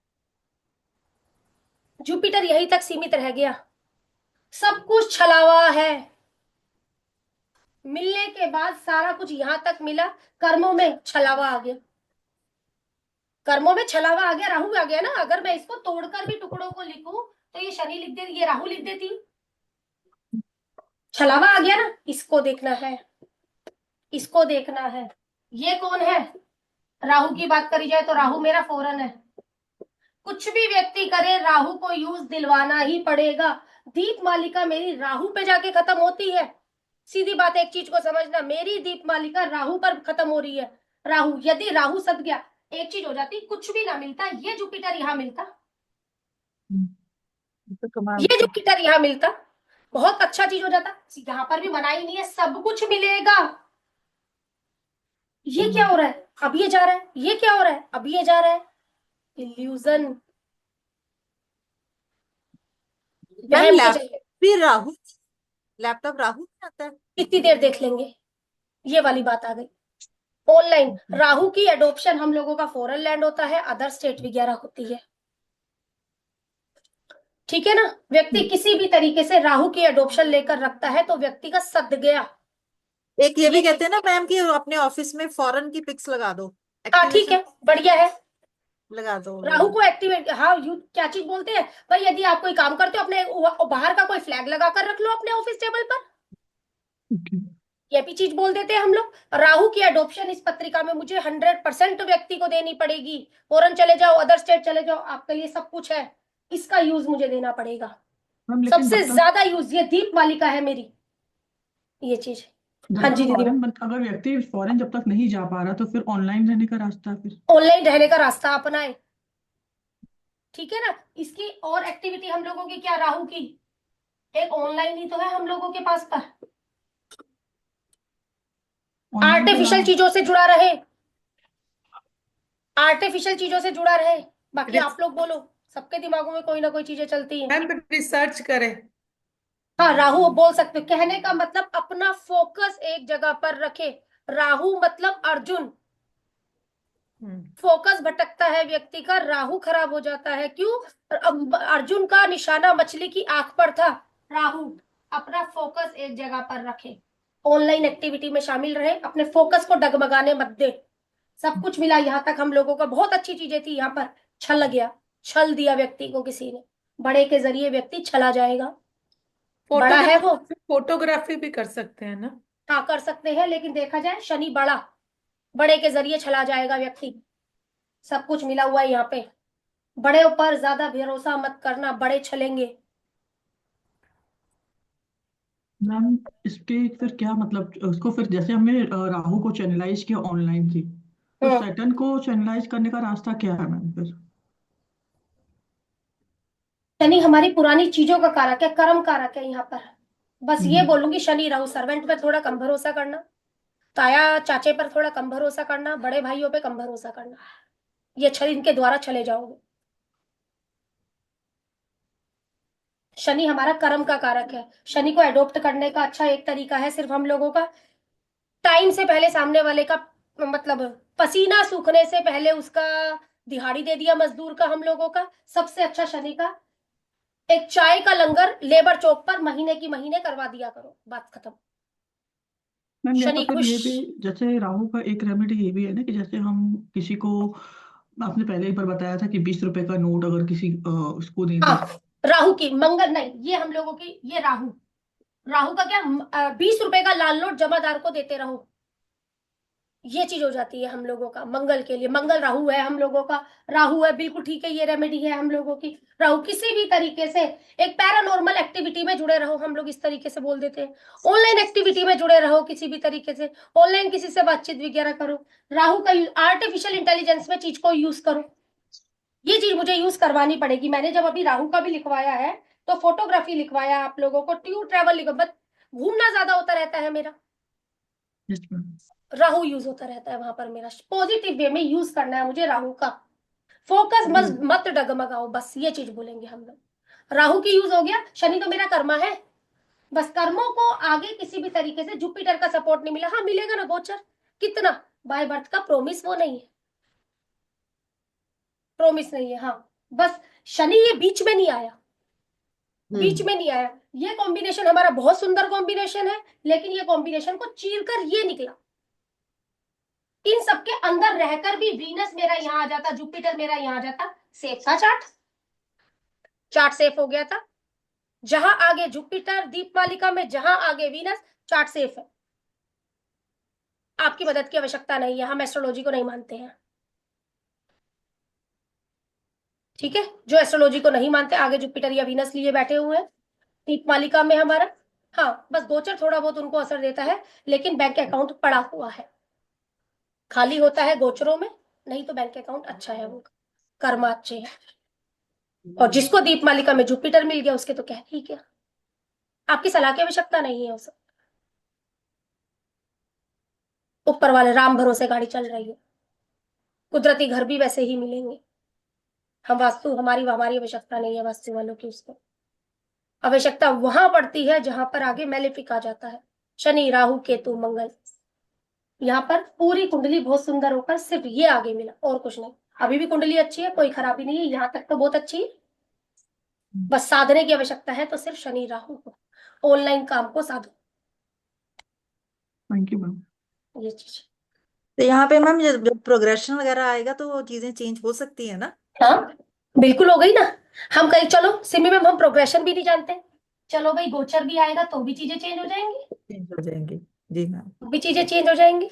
जुपिटर यहीं तक सीमित रह गया। सब कुछ छलावा है, मिलने के बाद सारा कुछ यहां तक मिला, कर्मों में छलावा आ गया। कर्मों में छलावा आ गया, राहु आ गया ना। अगर मैं इसको तोड़कर भी टुकड़ों को लिखूं तो ये शनि लिख दे, ये राहु लिख देती। छलावा आ गया ना, इसको देखना है, इसको देखना है। ये कौन है? राहु की बात करी जाए तो राहु मेरा फौरन है। कुछ भी व्यक्ति करे, राहु को यूज दिलवाना ही पड़ेगा। दीप मालिका मेरी राहु पे जाके खत्म होती है। सीधी बात, एक चीज को समझना, मेरी दीप मालिका राहु पर खत्म हो रही है। राहु, यदि राहु सद गया, एक चीज हो जाती, कुछ भी ना मिलता, ये जुपिटर यहां मिलता, तो कमाल ये था। जुपिटर यहां मिलता, बहुत अच्छा चीज हो जाता। यहाँ पर भी मना ही नहीं है, सब कुछ मिलेगा। ये क्या हो रहा है? अब ये जा रहा है, ये क्या हो रहा है? अब ये जा रहा है। इल्यूजन, मैम वहम के लैपटॉप चलते। भी राहु, लैपटॉप राहु में आता है। कितनी देर देख लेंगे, ये वाली बात आ गई। ऑनलाइन राहु की एडॉप्शन हम लोगों का फॉरेन लैंड होता है, अदर स्टेट वगैरह होती है। ठीक है ना, व्यक्ति किसी भी तरीके से राहु की एडॉप्शन लेकर रखता है तो व्यक्ति का सद गया। एक ये ये भी कहते हैं ना मैम कि अपने ऑफिस में फॉरेन की पिक्स लगा दो, हाँ ठीक एक्टिवेशन है, बढ़िया है। लगा दो राहु उन्होंने। को एक्टिवेट, हाँ यू क्या चीज बोलते हैं भाई, यदि आप कोई काम करते हो अपने बाहर का कोई फ्लैग लगा कर रख लो अपने ऑफिस टेबल पर, ओके। ये भी चीज बोल देते हैं हम लोग। राहु की एडॉप्शन इस पत्रिका में मुझे 100% व्यक्ति को देनी पड़ेगी। फॉरेन चले जाओ, अदर स्टेट चले जाओ, आपके लिए सब कुछ है, इसका यूज मुझे देना पड़ेगा। मैम लेकिन सबसे जब तक, ज्यादा यूज ये दीप मालिका है मेरी, ये चीज। जब हाँ तक जी दीदी मैम। फॉरेन, अगर व्यक्ति फॉरेन जब तक नहीं जा पा रहा तो फिर ऑनलाइन रहने का रास्ता है फिर। ऑनलाइन रहने का रास्ता अपनाए। ठीक है ना, इसकी और एक्टिविटी हम लोगों की क्या, राहु की एक ऑनलाइन ही तो है हम लोगों के पास पर। ऑनलाइन के आर्टिफिशियल अलावा चीजों से जुड़ा रहे, आर्टिफिशियल चीजों से जुड़ा रहे। बाकी आप लोग बोलो, सबके दिमागों में कोई ना कोई चीजें चलती हैं। मैम रिसर्च करें। हाँ, राहु बोल सकते हो। कहने का मतलब अपना फोकस एक जगह पर रखे। राहु मतलब अर्जुन, फोकस भटकता है व्यक्ति का, राहु खराब हो जाता है। क्यों? अर्जुन का निशाना मछली की आंख पर था। राहु अपना फोकस एक जगह पर रखे, ऑनलाइन एक्टिविटी में शामिल रहे, अपने फोकस को डगमगाने मत दे। सब कुछ मिला यहाँ तक हम लोगों का, बहुत अच्छी चीजें थी, यहाँ पर छल गया। छल दिया व्यक्ति को किसी ने, बड़े के जरिए व्यक्ति छला जाएगा। बड़ा है वो, फोटोग्राफी भी कर सकते हैं ना? हाँ कर सकते हैं, लेकिन देखा जाए शनि बड़ा, बड़े के जरिए छला जाएगा व्यक्ति। सब कुछ मिला हुआ है यहाँ पे। बड़े ऊपर ज्यादा भरोसा मत करना, बड़े छलेंगे। मैम इसके फिर क्या मतलब, उसको फिर जैसे हमने राहु को चैनलाइज किया ऑनलाइन थी, तो हम्म सैटर्न को चैनलाइज करने का रास्ता क्या है मैम फिर? शनि हमारी पुरानी चीजों का कारक है, कर्म कारक है यहाँ पर। बस ये हम्म, बोलूंगी, शनि राहु सर्वेंट पे थोड़ा कम भरोसा करना, ताया चाचे पर थोड़ा कम भरोसा करना, बड़े भाइयों पे कम भरोसा करना। ये छल इनके द्वारा छले जाओगे। शनि हमारा कर्म का कारक है। शनि को एडॉप्ट करने का अच्छा एक तरीका है सिर्फ हम लोगों का, टाइम से पहले सामने वाले का, मतलब पसीना सूखने से पहले उसका दिहाड़ी दे दिया मजदूर का, हम लोगों का सबसे अच्छा शनि का एक चाय का लंगर लेबर चौक पर महीने की महीने करवा दिया करो, बात खत्म। मैम या तो शनि फिर खुश। ये भी, जैसे राहु का एक रेमेडी ये भी है ना कि जैसे हम किसी को, आपने पहले एक बार बताया था कि 20 रुपए का नोट अगर किसी उसको दे हाँ, दें। राहु की मंगल नहीं, ये हम लोगों की, ये राहु, राहु का क्या, 20 रुपए का लाल नोट जमादार को देते रहो। ये चीज हो जाती है हम लोगों का मंगल के लिए। मंगल राहु है हम लोगों का, राहु है बिल्कुल ठीक है, ये रेमेडी है हम लोगों की। राहु किसी भी तरीके से एक पैरानॉर्मल एक्टिविटी में जुड़े रहो, हम लोग इस तरीके से बोल देते हैं। ऑनलाइन एक्टिविटी में जुड़े रहो किसी भी तरीके से, ऑनलाइन किसी से बातचीत वगैरह करो। राहु का आर्टिफिशियल इंटेलिजेंस में चीज को यूज करो। ये चीज मुझे यूज करवानी पड़ेगी। मैंने जब अभी राहु का भी लिखवाया है तो फोटोग्राफी लिखवाया आप लोगों को, टूर ट्रैवल लिखवा, बट घूमना ज्यादा होता रहता है मेरा, यस मैम। राहु यूज होता रहता है वहां पर मेरा। पॉजिटिव वे में यूज करना है मुझे राहु का। फोकस मत मत डगमगाओ, बस ये चीज बोलेंगे हम लोग। राहु की यूज हो गया। शनि तो मेरा कर्मा है, बस कर्मों को आगे किसी भी तरीके से जुपिटर का सपोर्ट नहीं मिला। हाँ मिलेगा ना गोचर, कितना बाय बर्थ का प्रोमिस वो नहीं है, प्रोमिस नहीं है। हाँ बस शनि ये बीच में नहीं आया, बीच में नहीं आया। ये कॉम्बिनेशन हमारा बहुत सुंदर कॉम्बिनेशन है, लेकिन ये कॉम्बिनेशन को चीर कर ये निकला। इन सबके अंदर रहकर भी वीनस मेरा यहाँ आ जाता, जुपिटर मेरा यहाँ आ जाता, सेफ था चार्ट, चार्ट सेफ हो गया था। जहां आगे जुपिटर दीपमालिका में, जहां आगे वीनस, चार्ट सेफ है। आपकी मदद की आवश्यकता नहीं है, हम एस्ट्रोलॉजी को नहीं मानते हैं, ठीक है। जो एस्ट्रोलॉजी को नहीं मानते, आगे जुपिटर या वीनस लिए बैठे हुए हैं दीपमालिका में हमारा। हाँ बस गोचर थोड़ा बहुत उनको असर देता है, लेकिन बैंक अकाउंट पड़ा हुआ है, खाली होता है गोचरों में, नहीं तो बैंक अकाउंट अच्छा है उनका, कर्म अच्छे है। और जिसको दीपमालिका में जुपिटर मिल गया उसके तो कह ही क्या, आपकी सलाह की आवश्यकता नहीं है उसे। ऊपर वाले राम भरोसे गाड़ी चल रही है, कुदरती घर भी वैसे ही मिलेंगे। हम वास्तु, हमारी हमारी आवश्यकता नहीं है वास्तु वालों की, उसको आवश्यकता वहां पड़ती है जहां पर आगे मैलेफिक आ जाता है, शनि राहु केतु मंगल। यहाँ पर पूरी कुंडली बहुत सुंदर होकर सिर्फ ये आगे मिला और कुछ नहीं। अभी भी कुंडली अच्छी है, कोई खराबी नहीं है, यहाँ तक तो बहुत अच्छी है। बस साधने की आवश्यकता है तो सिर्फ शनि राहु को, ऑनलाइन काम को साधो, थैंक यू मैम। ये चीज। तो यहाँ पे मैम जब प्रोग्रेशन वगैरह आएगा तो चीजें चेंज हो सकती है ना? हाँ बिल्कुल हो गई ना। हम कहीं चलो सिमी में हम प्रोग्रेशन भी नहीं जानते, चलो भाई गोचर भी आएगा तो भी चीजें चेंज हो जाएंगी, चेंज हो जाएंगे। जी मैम। तो भी चीजें चेंज हो जाएंगी,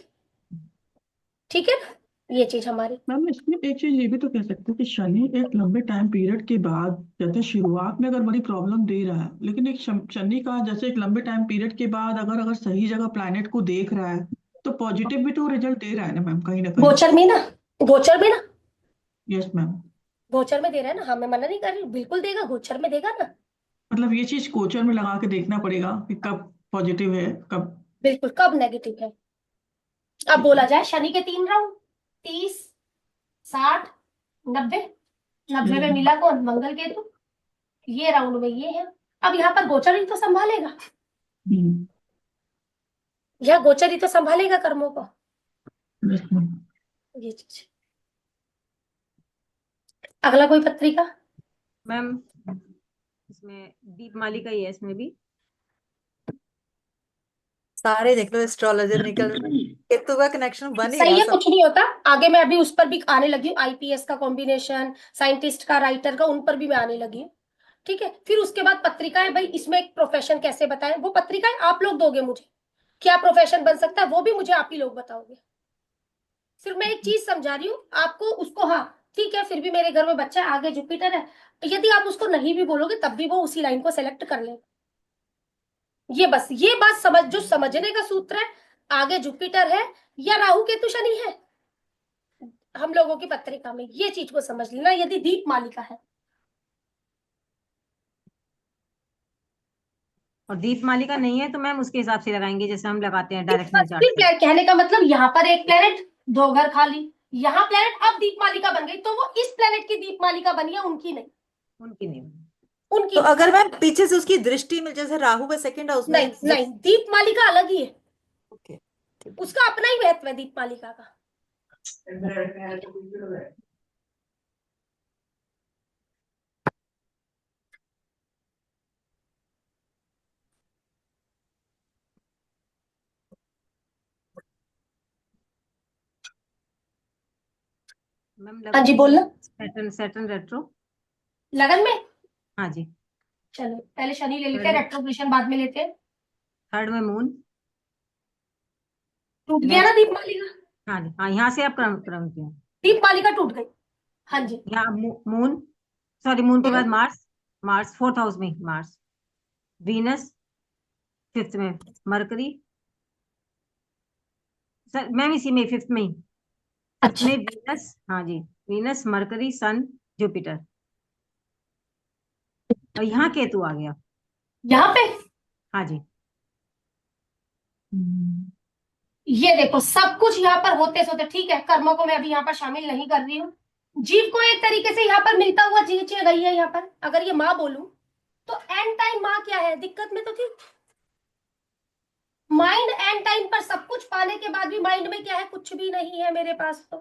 ठीक है ना। ये चीज हमारी। मैम इसमें एक चीज ये भी तो कह सकते हैं कि शनि एक लंबे टाइम पीरियड के बाद, कहते हैं शुरुआत में अगर बड़ी प्रॉब्लम दे रहा है, लेकिन एक शनि का जैसे एक लंबे टाइम पीरियड के बाद अगर अगर सही जगह प्लैनेट को देख रहा है, तो पॉजिटिव भी तो रिजल्ट दे रहा है ना मैम, कहीं ना कहीं। गोचर में ना, गोचर में ना, यस मैम। गोचर में दे रहा है ना, हाँ मैं मना नहीं कर रही, बिल्कुल देगा, गोचर में देगा ना। मतलब ये चीज गोचर में लगा के देखना पड़ेगा कि कब पॉजिटिव है कब। बिल्कुल, कब नेगेटिव है। अब ठीक बोला है। जाए शनि के 3 राउंड, 30, 60, 90, 90 में मिला कौन, मंगल केतु, ये राउंड में ये है। अब यहाँ पर गोचर ही तो संभालेगा, हम्म। यह गोचर ही तो संभालेगा कर्मों को, यस मैम। ये चीज। अगला कोई पत्रिका। मैम इसमें दीपमालिका ही है इसमें भी। सारे देख लो, एस्ट्रोलॉजर निकल रहे हैं। केतु का कनेक्शन बन ही सही रहा है, सब। कुछ नहीं होता। आगे मैं अभी उस पर भी आने लगी हूँ, आईपीएस का कॉम्बिनेशन, साइंटिस्ट का, राइटर का, उन पर भी मैं आने लगी हूँ। ठीक है, फिर उसके बाद पत्रिका है भाई, इसमें एक प्रोफेशन कैसे बताएं, वो पत्रिकाएं आप लोग दोगे मुझे, क्या प्रोफेशन बन सकता है वो भी मुझे आप ही लोग बताओगे। सिर्फ मैं एक चीज समझा रही हूँ आपको, उसको हाँ ठीक है, फिर भी मेरे घर में बच्चा है, आगे जुपिटर है, यदि आप उसको नहीं भी बोलोगे तब भी वो उसी लाइन को सेलेक्ट कर ले। ये बस ये बात समझ, जो समझने का सूत्र है, आगे जुपिटर है या राहु केतु शनि है हम लोगों की पत्रिका में, ये चीज को समझ लेना, यदि दीप मालिका है। और दीप मालिका नहीं है तो मैम उसके हिसाब से लगाएंगे जैसे हम लगाते हैं डायरेक्शनल चार्ट फिर से। कहने का मतलब यहाँ पर एक प्लेनेट, दो घर खाली, यहाँ प्लेनेट अब दीप मालिका बन गई, तो वो इस प्लेनेट की दीप मालिका बनी है, उनकी नहीं, उनकी नहीं। उनकी तो नहीं। अगर मैं पीछे से उसकी दृष्टि में, जैसे राहु है सेकंड हाउस में। नहीं नहीं, दीप मालिका अलग ही है, ओके। उसका अपना ही महत्व है दीप मालिका का। मैम हाँ लगन जी में बोलना। Saturn Saturn retro. लगन में, हाँ जी। चलो पहले शनि ले लेते थर्ड हैं, में, रेट्रोग्रेशन बाद में लेते हैं। थर्ड में मून। टूट गया ना नेक्स्ट। दीप मालिका, हाँ जी, हाँ यहाँ से आप क्रम क्रम किया। दीप मालिका टूट गई। हाँ जी। यहाँ मून, सॉरी मून के बाद हम्म, मार्स, मार्स फोर्थ हाउस में मार्स, वीनस फिफ्थ में, मरकरी, सर मैम इसी में फिफ्थ में ही, फिफ्थ अच्छा, में वीनस, हाँ जी, वीनस मरकरी सन जुपिटर, और यहाँ केतु आ गया। यहाँ पे हाँ जी। ये देखो सब कुछ यहाँ पर होते सोते, ठीक है, कर्मों को मैं अभी यहाँ पर शामिल नहीं कर रही हूँ, जीव को एक तरीके से यहाँ पर मिलता हुआ जी गई है यहाँ पर, अगर ये माँ बोलूं तो एंड टाइम माँ क्या है, दिक्कत में तो थी। माइंड एंड टाइम पर सब कुछ पाने के बाद भी माइंड में क्या है, कुछ भी नहीं है मेरे पास तो,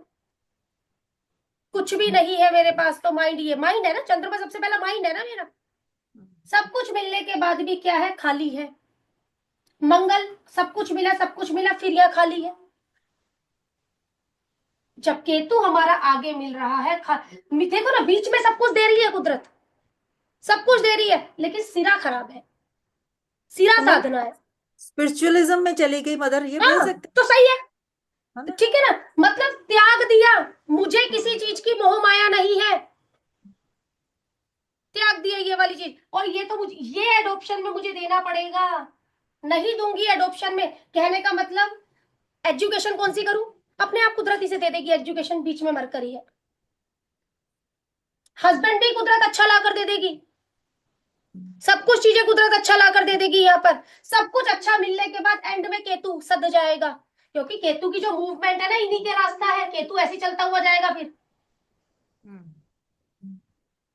कुछ भी नहीं है मेरे पास तो, माइंड, ये माइंड है ना, चंद्रमा सबसे पहला माइंड है ना मेरा, सब कुछ मिलने के बाद भी क्या है, खाली है। मंगल, सब कुछ मिला, सब कुछ मिला, फिर यह खाली है। जब केतु हमारा आगे मिल रहा है, देखो ना, बीच में सब कुछ दे रही है कुदरत, सब कुछ दे रही है, लेकिन सिरा खराब है, सिरा तो मैम साधना है। स्पिरिचुअलिज्म में चली गई मदर, ये बोल हाँ सकते तो सही है, हैं ना। ठीक है ना, मतलब त्याग दिया, मुझे किसी चीज की मोह माया नहीं है, त्याग दिया ये वाली चीज, और ये तो मुझे, ये एडॉप्शन में मुझे देना पड़ेगा, नहीं दूंगी एडॉप्शन में, कहने का मतलब एजुकेशन कौन सी करूं, अपने आप कुदरती से दे देगी एजुकेशन, बीच में मरकरी है। हस्बैंड भी कुदरत अच्छा ला कर दे देगी, सब कुछ चीजें कुदरत अच्छा ला कर दे देगी, यहाँ पर सब कुछ अच्छा मिलने के बाद एंड में केतु सद जाएगा, क्योंकि केतु की जो मूवमेंट है ना, इन्हीं के रास्ता है, केतु ऐसे चलता हुआ जाएगा फिर।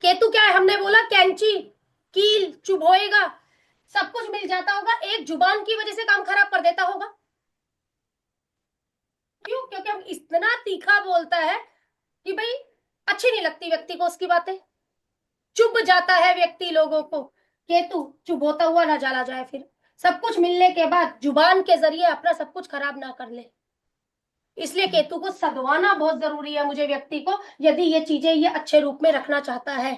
केतु क्या है, हमने बोला कैंची, कील चुभोएगा, सब कुछ मिल जाता होगा, एक जुबान की वजह से काम खराब कर देता होगा। क्यों, क्योंकि हम इतना तीखा बोलता है कि भाई अच्छी नहीं लगती व्यक्ति को उसकी बातें, चुभ जाता है व्यक्ति लोगों को, केतु चुभोता हुआ ना चला जाए, फिर सब कुछ मिलने के बाद जुबान के जरिए अपना सब कुछ खराब ना कर ले, इसलिए केतु को सदवाना बहुत जरूरी है मुझे व्यक्ति को, यदि ये चीजें ये अच्छे रूप में रखना चाहता है।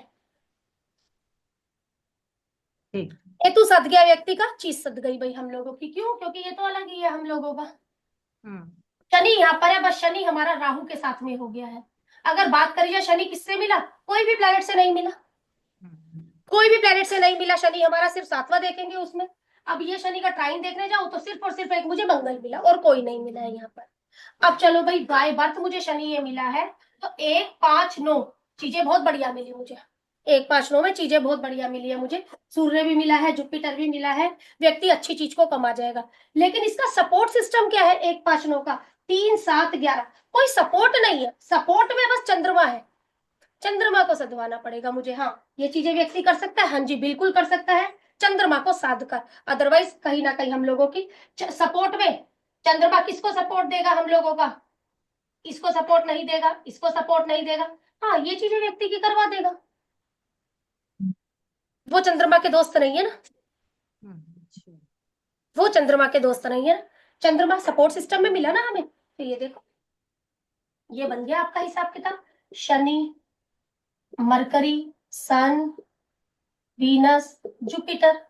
ठीक। केतु सद गया व्यक्ति का, चीज सद गई भाई हम लोगों की, क्यों, क्योंकि ये तो अलग ही है हम लोगों का। हम्म। शनि यहाँ पर है, बस शनि हमारा राहु के साथ में हो गया है। अगर बात करी जाए शनि किससे मिला, कोई भी प्लेनेट से नहीं मिला, कोई भी प्लेनेट से नहीं मिला, शनि हमारा सिर्फ सातवां देखेंगे उसमें। अब ये शनि का ट्राइन देखने जाओ तो सिर्फ और सिर्फ एक मुझे मंगल मिला, और कोई नहीं मिला है यहाँ पर। अब चलो भाई, बाय बर्थ मुझे शनि ये मिला है, तो 1 5 9 चीजें बहुत बढ़िया मिली मुझे, 1 5 9 में चीजें बहुत बढ़िया मिली है मुझे, सूर्य भी मिला है, जुपिटर भी मिला है, व्यक्ति अच्छी चीज को कमा जाएगा। लेकिन इसका सपोर्ट सिस्टम क्या है, 1 5 9 का, 3 7 11, कोई सपोर्ट नहीं है, सपोर्ट में बस चंद्रमा है, चंद्रमा को सधवाना पड़ेगा मुझे। हाँ, ये चीजें व्यक्ति कर सकता है, हाँ जी बिल्कुल कर सकता है, चंद्रमा को साध कर, अदरवाइज कहीं ना कहीं हम लोगों की सपोर्ट में, चंद्रमा किसको सपोर्ट देगा हम लोगों का, इसको सपोर्ट नहीं देगा, इसको सपोर्ट नहीं देगा, हाँ ये चीजें व्यक्ति की करवा देगा, वो चंद्रमा के दोस्त नहीं है ना। अच्छा। वो चंद्रमा के दोस्त नहीं है। चंद्रमा सपोर्ट सिस्टम में मिला ना हमें, तो ये देखो, ये बन गया आपका हिसाब किताब। शनि, मरकरी, सन, वीनस, जुपिटर,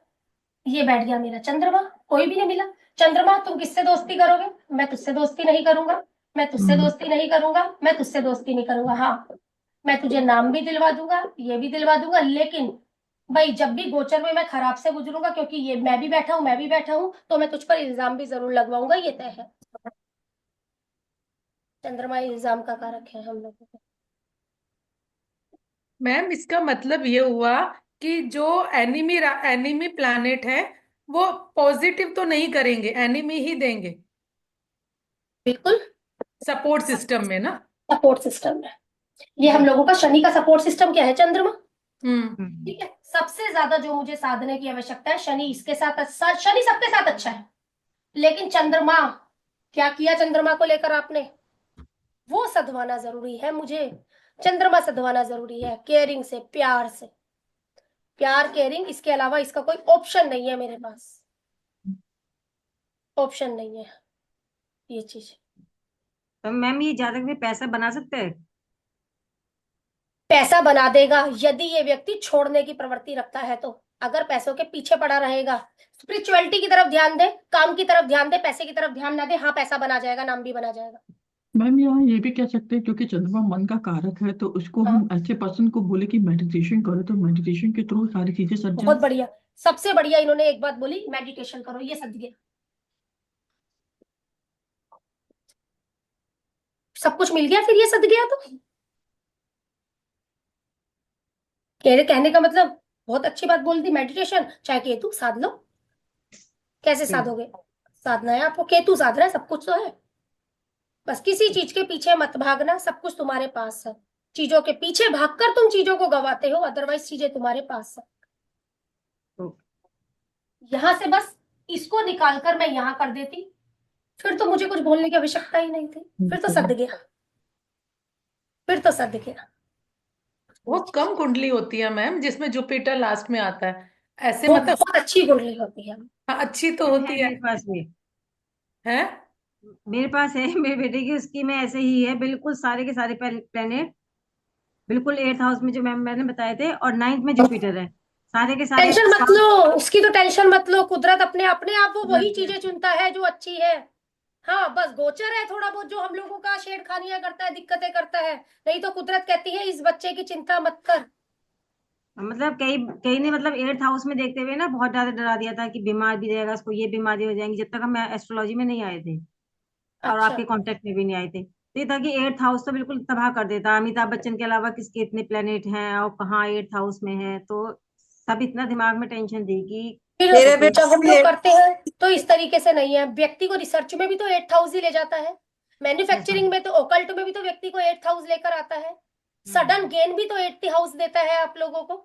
ये बैठ गया मेरा चंद्रमा। कोई भी नहीं मिला। चंद्रमा तुम किससे दोस्ती करोगे? मैं तुझसे दोस्ती नहीं करूंगा, मैं तुझसे दोस्ती नहीं करूंगा, मैं तुझसे दोस्ती नहीं करूंगा। हाँ, मैं तुझे नाम भी दिलवा दूंगा, ये भी दिलवा दूंगा, लेकिन भाई जब भी गोचर में मैं खराब से गुजरूंगा, क्योंकि ये मैं भी बैठा हूं, मैं भी बैठा हूं, तो मैं तुझ पर इल्जाम भी जरूर लगवाऊंगा, ये तय है। चंद्रमा इल्जाम का कारक है हम लोगों को। मैम इसका मतलब ये हुआ कि जो एनिमी एनिमी प्लैनेट है वो पॉजिटिव तो नहीं करेंगे, एनिमी ही देंगे बिल्कुल। सपोर्ट सिस्टम में ना। सपोर्ट सिस्टम है ये हम लोगों का। शनि का सपोर्ट सिस्टम क्या है? चंद्रमा। हम्म। ठीक है, सबसे ज्यादा जो मुझे साधने की आवश्यकता है, शनि इसके साथ अच्छा, शनि सबके साथ अच्छा है, लेकिन चंद्रमा, क्या किया चंद्रमा को लेकर आपने? वो सधवाना जरूरी है मुझे। चंद्रमा सधवाना जरूरी है, केयरिंग से, प्यार से। प्यार, केयरिंग, इसके अलावा इसका कोई ऑप्शन नहीं है मेरे पास। ऑप्शन नहीं है ये चीज। तो मैम ये जातक भी पैसा बना सकते हैं? पैसा बना देगा यदि ये व्यक्ति छोड़ने की प्रवृत्ति रखता है तो। अगर पैसों के पीछे पड़ा रहेगा, स्पिरिचुअलिटी की तरफ ध्यान दे, काम की तरफ ध्यान दे, पैसे की तरफ ध्यान ना दे, हाँ पैसा बना जाएगा, नाम भी बना जाएगा। मैम यहाँ ये भी कह सकते हैं क्योंकि चंद्रमा मन का कारक है, तो उसको हाँ, हम ऐसे पर्सन को बोले कि मेडिटेशन करो, तो मेडिटेशन के थ्रू सारी चीजें सज बहुत जाए। बढ़िया। सबसे बढ़िया इन्होंने एक बात बोली, मेडिटेशन करो, ये सद गया। सब कुछ मिल गया, फिर ये सद गया तो। कहने का मतलब, बहुत अच्छी बात बोल दी, मेडिटेशन चाहे केतु साध लो। कैसे साधोगे? साधना है आपको, केतु साधना है, सब कुछ तो है। बस किसी चीज के पीछे मत भागना, सब कुछ तुम्हारे पास है। चीजों के पीछे भागकर तुम चीजों को गवाते हो, अदरवाइज चीजें तुम्हारे पास है। यहां से बस इसको निकालकर मैं यहां कर देती, फिर तो मुझे कुछ बोलने की आवश्यकता ही नहीं थी। फिर तो सद गया, फिर तो सद गया। बहुत कम कुंडली होती है मैम जिसमें जुपिटर लास्ट में आता है, ऐसे वो मतलब। बहुत अच्छी कुंडली होती है। हाँ, अच्छी तो मैम होती है है। मेरे पास भी। है। मेरे पास है मेरे बेटे की, उसकी में ऐसे ही है बिल्कुल, सारे के सारे प्लेनेट बिल्कुल 8th हाउस में जो मैम मैंने बताए थे, और 9th में जुपिटर है, सारे के सारे टेंशन मत लो, strong। उसकी तो टेंशन मत लो। कुदरत अपने अपने आप वो वही चीजें चुनता है जो अच्छी है। हाँ, बस गोचर है थोड़ा बहुत जो हम लोगों का छेड़खानियां करता है, दिक्कतें करता है, नहीं तो कुदरत कहती है इस बच्चे की चिंता मत कर। मतलब कई कई ने मतलब 8th हाउस में देखते हुए ना बहुत ज्यादा डरा दिया था कि बीमार भी रहेगा, उसको ये बीमारी हो जाएंगी, जब तक हम एस्ट्रोलॉजी में नहीं आए थे और अच्छा। आपके कांटेक्ट में भी नहीं आए थे। तो ये था कि 8th हाउस तो बिल्कुल तबाह कर देता। अमिताभ बच्चन के अलावा किसके इतने प्लेनेट हैं और कहाँ 8th हाउस में है, तो सब इतना दिमाग में टेंशन थी कि फिर मेरे कैसे। बेटे जब हम भी लोग करते हैं तो इस तरीके से नहीं है। व्यक्ति को रिसर्च में भी तो 8th हाउस ही ले जाता है, मैन्युफैक्चरिंग में तो, ओकल्ट में भी तो व्यक्ति को 8th हाउस लेकर आता है। सडन गेन भी तो 8th हाउस देता है आप लोगों को।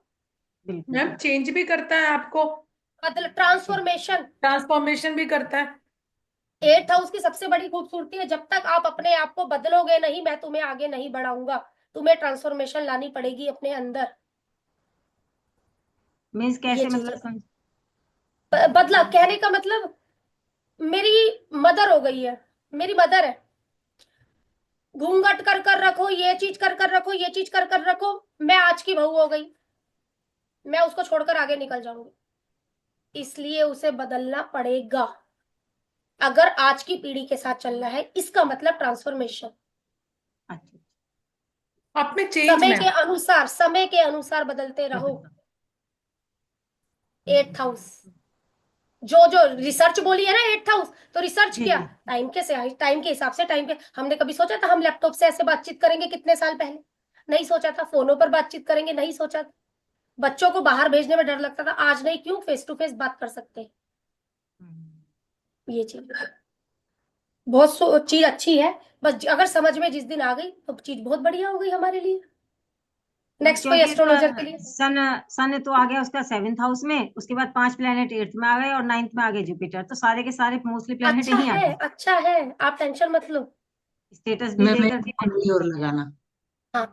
बिल्कुल मैम चेंज भी करता है आपको, मतलब ट्रांसफॉर्मेशन। ट्रांसफॉर्मेशन भी करता है। 8th हाउस की सबसे बड़ी खूबसूरती है, जब तक आप अपने आप को बदलोगे नहीं, मैं तुम्हें आगे नहीं बढ़ाऊंगा। तुम्हें ट्रांसफॉर्मेशन लानी पड़ेगी अपने अंदर। मीन्स ये कैसे चीज मतलब है। बदला कहने का मतलब, मेरी मदर हो गई है, मेरी मदर है, घूंघट कर कर रखो, ये चीज कर कर रखो, ये चीज कर कर रखो, मैं आज की बहू हो गई, मैं उसको छोड़कर आगे निकल जाऊंगी, इसलिए उसे बदलना पड़ेगा। अगर आज की पीढ़ी के साथ चलना है, इसका मतलब ट्रांसफॉर्मेशन। अच्छा आप में चेंज मैम। समय के अनुसार बदलते रहो। 8th हाउस, जो जो रिसर्च बोली है ना 8th हाउस, तो रिसर्च जी किया, जी। टाइम के हिसाब से, टाइम के, हमने कभी सोचा था हम लैपटॉप से ऐसे बातचीत करेंगे कितने साल पहले? नहीं सोचा था। फोनों पर बातचीत करेंगे, नहीं सोचा था। बच्चों को बाहर भेजने में डर लगता था, आज नहीं, क्यों फेस टू फेस बात कर सकते हैं। ये चीज, बहुत चीज अच्छी है। बस अगर समझ में जिस दिन आ गई तो चीज बहुत बढ़िया हो गई हमारे लिए। नेक्स्ट कोई क्योंकि इसका एस्ट्रोलॉजर के लिए। सन सन तो आ गया उसका 7th हाउस में, उसके बाद 5 प्लेनेट 8th में आ गए और 9th में आ गए जुपिटर, तो सारे के सारे मोस्टली प्लेनेट अच्छा यहीं आ है, गए। अच्छा है, आप टेंशन मत लो। स्टेटस भी मैं देकर मेरी कुंडली और लगाना। हाँ,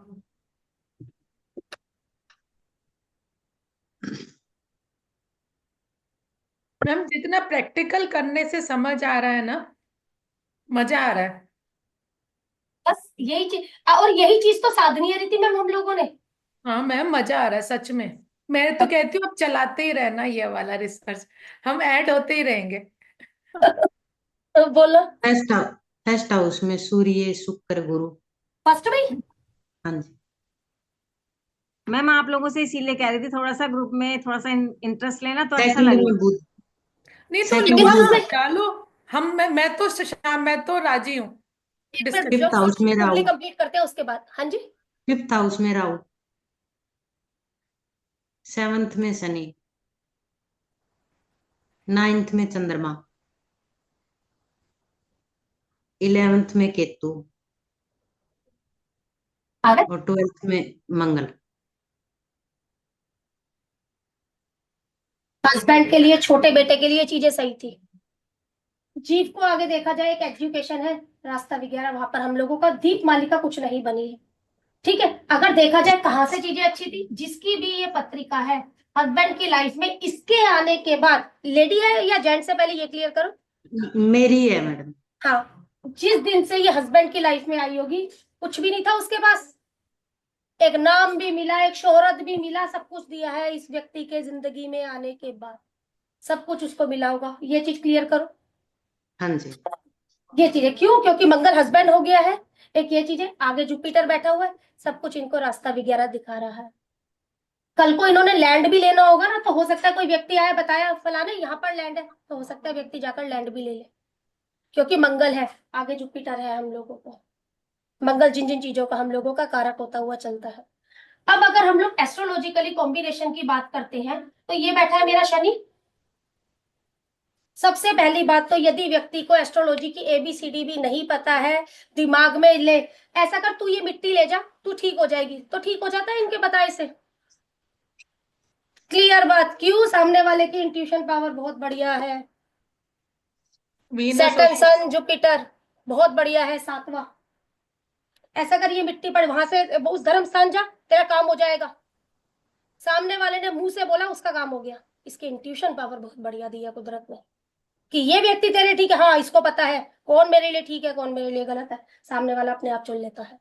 मैम जितना प्रैक्टिकल करने से समझ आ रहा है ना, मजा आ रहा है। बस यही चीज, और यही चीज तो साधनी रही थी मैम हम लोगों ने। हाँ मैम, मजा आ रहा है सच में। मैं तो कहती हूँ अब चलाते ही रहना ये वाला रिसर्च, हम ऐड होते ही रहेंगे। बोलो। फर्स्ट फर्स्ट हाउस में सूर्य शुक्र गुरु। फर्स्ट में ही? हाँ जी। मैम आप लोगों से इसीलिए कह रही थी थोड़ा सा ग्रुप में थोड़ा सा इंटरेस्ट लेना तो अच्छा सेकंड लगेगा। में बुध। नहीं तो सेकंड लो में ना, इसमें डालो। मैं तो राजी हूँ एक मिनट रुक डिस्कस। जाओ, फिफ्थ हाउस में कुंडली राहु। कंप्लीट करते हैं उसके बाद। हाँ जी। फिफ्थ हाउस में राहु। सेवंथ में शनि। नाइन्थ में चंद्रमा। 11th में केतु। आगे और 12th में मंगल। हस्बैंड के लिए, छोटे बेटे के लिए चीजें सही थी। जीव को आगे देखा जाए, एक एजुकेशन है, रास्ता वगैरह वहां पर हम लोगों का दीप मालिका कुछ नहीं बनी है। ठीक है, अगर देखा जाए कहाँ से चीजें अच्छी थी, जिसकी भी ये पत्रिका है हस्बैंड की लाइफ में, इसके आने के बाद, लेडी है या जेंट्स से, पहले ये क्लियर करो। मेरी है मैडम। हाँ, जिस दिन से ये हस्बैंड की लाइफ में आई होगी, कुछ भी नहीं था उसके पास। एक नाम भी मिला, एक शोहरत भी मिला, सब कुछ दिया है इस व्यक्ति के जिंदगी में आने के बाद, सब कुछ उसको मिला होगा। ये चीज क्लियर करो। हाँ जी। ये चीज है क्यों? क्योंकि मंगल हस्बैंड हो गया है। एक ये चीज है, आगे जुपिटर बैठा हुआ है, सब कुछ इनको रास्ता वगैरह दिखा रहा है। कल को इन्होंने लैंड भी लेना होगा ना, तो हो सकता है कोई व्यक्ति आया बताया फलाने यहाँ पर लैंड है, तो हो सकता है व्यक्ति जाकर लैंड भी ले ले, क्योंकि मंगल है, आगे जुपिटर है हम लोगों को। मंगल जिन जिन चीजों का हम लोगों का कारक होता हुआ चलता है। अब अगर हम लोग एस्ट्रोलॉजिकली कॉम्बिनेशन की बात करते हैं, तो ये बैठा है मेरा शनि। सबसे पहली बात तो, यदि व्यक्ति को एस्ट्रोलॉजी की ABCD भी नहीं पता है, दिमाग में ले, ऐसा कर तू ये मिट्टी ले जा, तू ठीक हो जाएगी, तो ठीक हो जाता है इनके बताए से। क्लियर बात? क्यों? सामने वाले की इंट्यूशन पावर बहुत बढ़िया है। वीनस और सैटर्न सन जुपिटर बहुत बढ़िया है, 7वां। ऐसा कर ये मिट्टी पर वहां से उस धर्म स्थान जा, तेरा काम हो जाएगा। सामने वाले ने मुंह से बोला, उसका काम हो गया। इसकी इंट्यूशन पावर बहुत बढ़िया दी है कुदरत ने, कि ये व्यक्ति तेरे ठीक है, हाँ इसको पता है कौन मेरे लिए ठीक है कौन मेरे लिए गलत है, सामने वाला अपने आप चुन लेता है।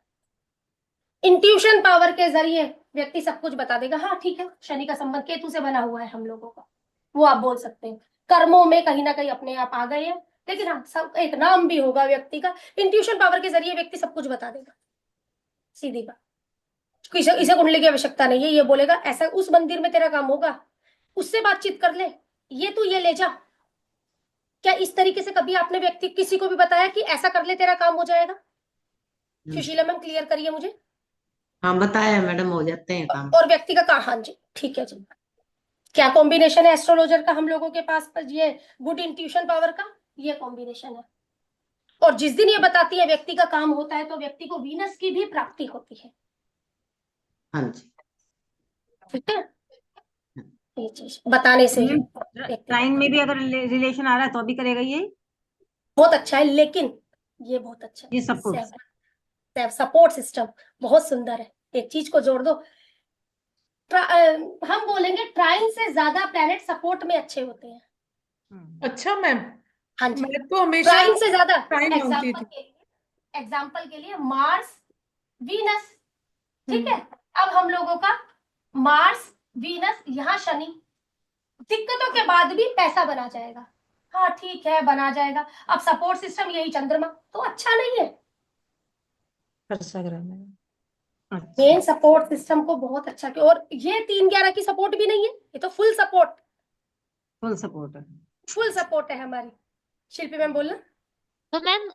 इंट्यूशन पावर के जरिए व्यक्ति सब कुछ बता देगा। हाँ ठीक है, शनि का संबंध केतु से बना हुआ है हम लोगों का, वो आप बोल सकते हैं। कर्मों में कहीं ना कहीं अपने आप आ गए हैं, लेकिन हाँ सब एक नाम भी होगा व्यक्ति का। इंट्यूशन पावर के जरिए व्यक्ति सब कुछ बता देगा, सीधी बात। इसे कुंडली की आवश्यकता नहीं है, ये बोलेगा ऐसा उस मंदिर में तेरा काम होगा, उससे बातचीत कर ले, ये तू ये ले जा। क्या इस तरीके से कभी आपने व्यक्ति किसी को भी बताया कि ऐसा कर ले तेरा काम हो जाएगा? सुशीला मैम क्लियर करिए मुझे। हाँ बताया मैडम, हो जाते हैं काम। और व्यक्ति का कहा? हाँ जी ठीक है जी। क्या कॉम्बिनेशन है एस्ट्रोलॉजर का हम लोगों के पास पर, ये गुड इंट्यूशन पावर का, ये कॉम्बिनेशन है। और जिस दिन ये बताती है व्यक्ति का काम होता है, तो व्यक्ति को वीनस की भी प्राप्ति होती है। हाँ जी। ठीक है, ये चीज बताने से मैम व्यक्ति टाइम का में भी अगर रिलेशन आ रहा है तो भी करेगा ये। बहुत अच्छा है, लेकिन ये बहुत अच्छा ये है, सपोर्ट। सपोर्ट सिस्टम बहुत सुंदर है। एक चीज को जोड़ दो, हम बोलेंगे ट्राइन से ज्यादा प्लैनेट सपोर्ट में अच्छे होते हैं। अच्छा मैम, हाँ जी, मैं तो हमेशा ट्राइन से ज्यादा। टाइम मांगती थी। एग्जाम्पल के लिए मार्स वीनस, ठीक हम्म। है। अब हम लोगों का मार्स वीनस, यहाँ शनि, दिक्कतों के बाद भी पैसा बना जाएगा। हाँ ठीक है, बना जाएगा। अब सपोर्ट सिस्टम यही चंद्रमा, तो अच्छा नहीं है। वर्षा ग्रह में। अच्छा, मेन सपोर्ट सिस्टम को बहुत अच्छा किया। और ये 3/11 की सपोर्ट भी नहीं है, ये तो फुल सपोर्ट, फुल सपोर्ट है। फुल सपोर्ट है हमारी। शिल्पी मैम बोलना। तो मैम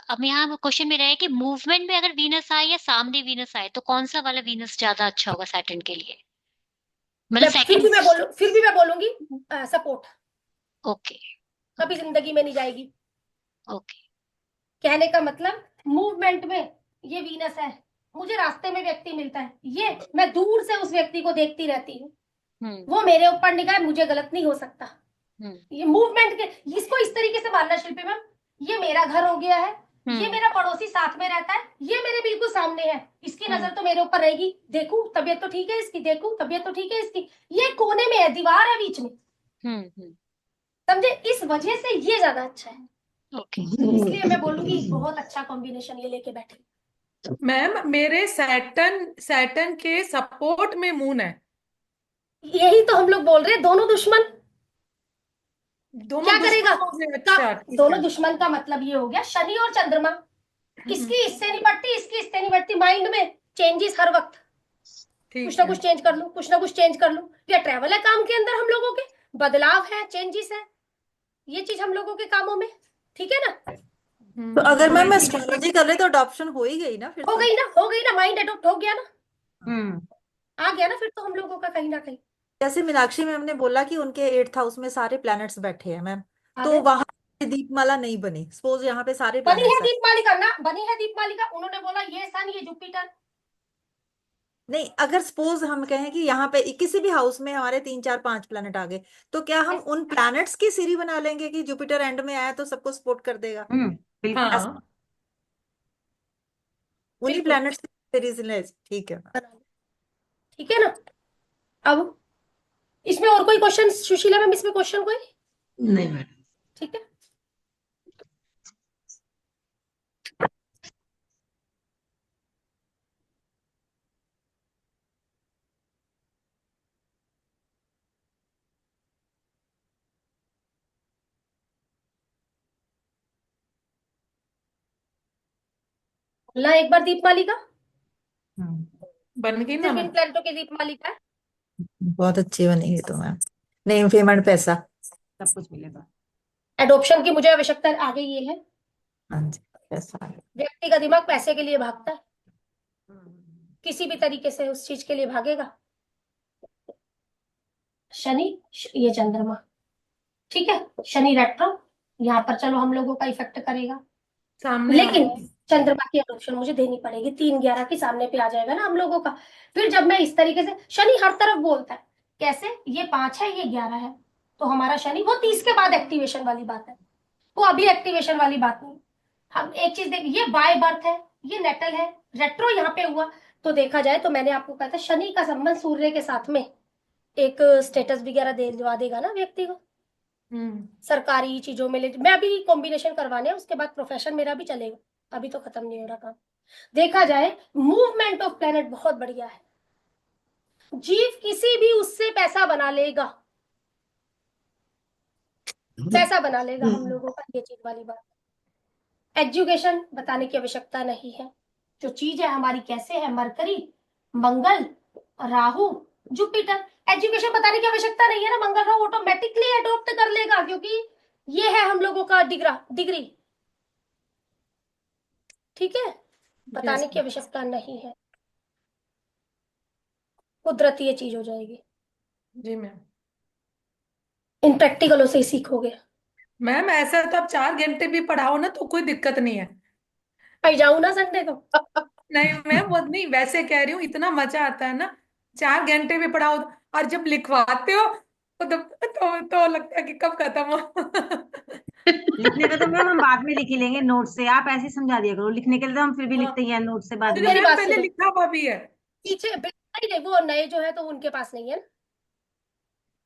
अब यहाँ क्वेश्चन मेरा है कि मूवमेंट में अगर वीनस आए या सामने वीनस आए तो कौन सा वाला वीनस ज्यादा अच्छा होगा सैटर्न के लिए, मतलब सेकंड। फिर भी मैं बोलूंगी सपोर्ट, ओके। कभी जिंदगी में नहीं जाएगी। ओके। कहने का मतलब, मूवमेंट में ये वीनस है, मुझे रास्ते में व्यक्ति मिलता है, ये मैं दूर से उस व्यक्ति को देखती रहती हूँ, वो मेरे ऊपर निगाह, मुझे गलत नहीं हो सकता। ये मूवमेंट के, इसको इस तरीके से मानना शिल्पी मैम, ये मेरा घर हो गया है, ये मेरा पड़ोसी साथ में रहता है, ये मेरे बिल्कुल सामने है, इसकी नजर तो मेरे ऊपर रहेगी, देखूं तबीयत तो ठीक है इसकी, देखूं तबीयत तो ठीक है इसकी, ये कोने में है, दीवार है बीच में। समझे? इस वजह से ये ज्यादा अच्छा है, ओके। इसलिए मैं बोलूंगी बहुत अच्छा कॉम्बिनेशन ये लेके बैठे। मैम मेरे सैटर्न सैटर्न के सपोर्ट में मून है। यही तो हम लोग बोल रहे हैं, दोनों दुश्मन। क्या दोनों करेगा? दुश्मनों से अच्छा, ठीक दोनों है। दुश्मन का मतलब ये हो गया शनि और चंद्रमा, हम्म, इसकी इससे नहीं बढ़ती, इसकी इससे नहीं बढ़ती, माइंड में चेंजेस हर वक्त, कुछ ठीक ना है। कुछ चेंज कर लूं, कुछ ना कुछ चेंज कर लूं। या ट्रेवल है काम के अंदर हम लोगों के, बदलाव है, चेंजेस है, ये चीज हम लोगों के कामों में, ठीक है ना? तो अगर मैम मैं एस्ट्रोलॉजी कर ले तो अडॉप्शन हो ही गई ना फिर हो तो। गई ना, हो गई ना, माइंड अडॉप्ट हो गया ना, हम्म। आ गया ना फिर तो हम लोगों का कहीं ना कहीं। जैसे मीनाक्षी मैम ने बोला कि उनके 8th हाउस में सारे प्लैनेट्स बैठे हैं मैम, आ तो गए। वहां पे दीपमाला नहीं बनी, सपोज यहाँ पे सारे बनी है प्लैनेट्स हैं। दीपमालिका ना, बनी है दीपमालिका, उन्होंने बोला ये सन ये जुपिटर। नहीं, अगर सपोज हम कहें कि यहाँ पे किसी भी हाउस में हमारे 3 4 5 प्लैनेट आ गए, तो क्या हम उन प्लैनेट्स की सीरी बना लेंगे कि जुपिटर एंड में आया तो सबको सपोर्ट कर देगा? बिल्कुल। ऐसा हाँ, उन्हीं बिल्कुल प्लैनेट्स की सीरीज ले, ठीक है मैम। बना लो, ठीक है ना? अब इसमें और कोई क्वेश्चन सुशीला मैम, इसमें क्वेश्चन कोई? नहीं मैडम। ठीक है। बोलना एक बार दीपमालिका, बन गई ना सिर्फ इन मैम। प्लैनेटों की दीपमालिका है। बहुत अच्छी बनेगी तो मैम, नेम फेम एंड पैसा। सब कुछ मिलेगा। एडॉप्शन की मुझे आवश्यकता आगे ये है, हाँ जी, पैसा। व्यक्ति का दिमाग पैसे के लिए भागता है, किसी भी तरीके से उस चीज के लिए भागेगा। शनि, ये चंद्रमा, ठीक है, शनि रेट्रो यहाँ पर चलो हम लोगों का इफेक्ट करेगा, सामने लेकिन वाला। चंद्रमा की एडॉप्शन मुझे देनी पड़ेगी, 3/11 की सामने पे आ जाएगा ना हम लोगों का। फिर जब मैं इस तरीके से, शनि हर तरफ बोलता है, कैसे? ये 5 है, ये 11 है, तो हमारा शनि वो 30 के बाद एक्टिवेशन वाली बात है, वो अभी एक्टिवेशन वाली बात नहीं। हम एक चीज देख, ये बाय बर्थ है, ये नेटल है, रेट्रो यहाँ पे हुआ, तो देखा जाए तो मैंने आपको कहा था शनि का संबंध सूर्य के साथ में एक स्टेटस वगैरह दिलवा देगा ना व्यक्ति को, सरकारी चीजों में मैं अभी कॉम्बिनेशन करवाने हैं, उसके बाद प्रोफेशन मेरा भी चलेगा, अभी तो खत्म नहीं हो रहा काम। देखा जाए मूवमेंट ऑफ प्लेनेट बहुत बढ़िया है, जीव किसी भी उससे पैसा बना लेगा, पैसा बना लेगा हम लोगों का, ये चीज वाली बात। एजुकेशन बताने की आवश्यकता नहीं है, जो चीज है हमारी कैसे है, मरकरी, मंगल, राहु, जुपिटर, एजुकेशन बताने की आवश्यकता नहीं है ना, मंगल राहु ऑटोमेटिकली अडॉप्ट कर लेगा, क्योंकि ये है हम लोगों का डिग्री, ठीक है, बताने की आवश्यकता नहीं है, कुदरती ये चीज हो जाएगी, जी मैम। इन प्रैक्टिकलों से ही सीखोगे। मैम ऐसा तो आप 4 घंटे भी पढ़ाओ ना तो कोई दिक्कत नहीं है। मैं जाऊं ना संडे को? नहीं मैम, वो नहीं, वैसे कह रही हूँ, इतना मजा आता है ना 4 घंटे भी पढ़ाओ, और जब लिखवाते हो तो लगता है कि कब खत्म हो। लिखने का तो मैम हम बाद में लिख ही लेंगे नोट से, आप ऐसे ही समझा दिया करो, लिखने के लिए तो हम फिर भी लिखते ही हैं नोट से बाद अरे में। मेरी मैम बात पहले सुनो, लिखा हुआ भी है। पीछे नहीं, वो नए जो है तो उनके पास नहीं है ना,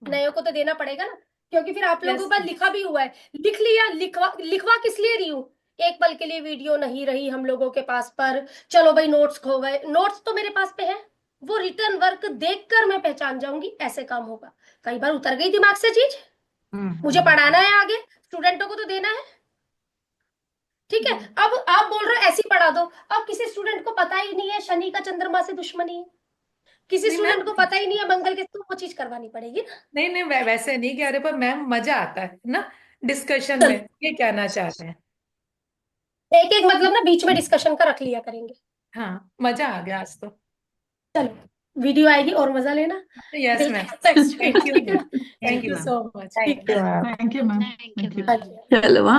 नए को तो देना पड़ेगा ना, क्योंकि फिर आप लोगों यस। पर लिखा भी हुआ है, लिख लिया, लिखवा लिखवा किस लिए रही हूँ, एक पल के लिए वीडियो नहीं रही हम लोगों के पास, पर चलो भाई नोट्स खो गए, नोट्स तो मेरे पास पे है, वो रिटर्न वर्क देखकर मैं पहचान जाऊंगी, ऐसे काम होगा। कई बार उतर गई दिमाग से चीज, मुझे पढ़ाना है आगे, स्टूडेंटों को तो देना है, ठीक है। अब आप बोल रहे हो ऐसे ही पढ़ा दो, अब किसी स्टूडेंट को पता ही नहीं है शनि का चंद्रमा से दुश्मनी है, किसी नहीं स्टूडेंट मैम, को पता ही नहीं है मंगल के, तो वो चीज करवानी पड़ेगी ना। नहीं नहीं, वैसे नहीं कह रहे, पर मैम मजा आता है ना डिस्कशन में, ये कहना चाह रहे हैं। एक एक मतलब ना बीच में डिस्कशन का रख लिया करेंगे। हाँ, मजा आ गया आज तो। चलो वीडियो आएगी और मजा लेना, यस मिलते मैम। हैं नेक्स्ट थैंक वीक, यू ठीक है मैम। ना? Thank you you ma'am. So much. ठीक है, thank you ma'am, thank you thank you. Ma'am. हाँ जी। चलो।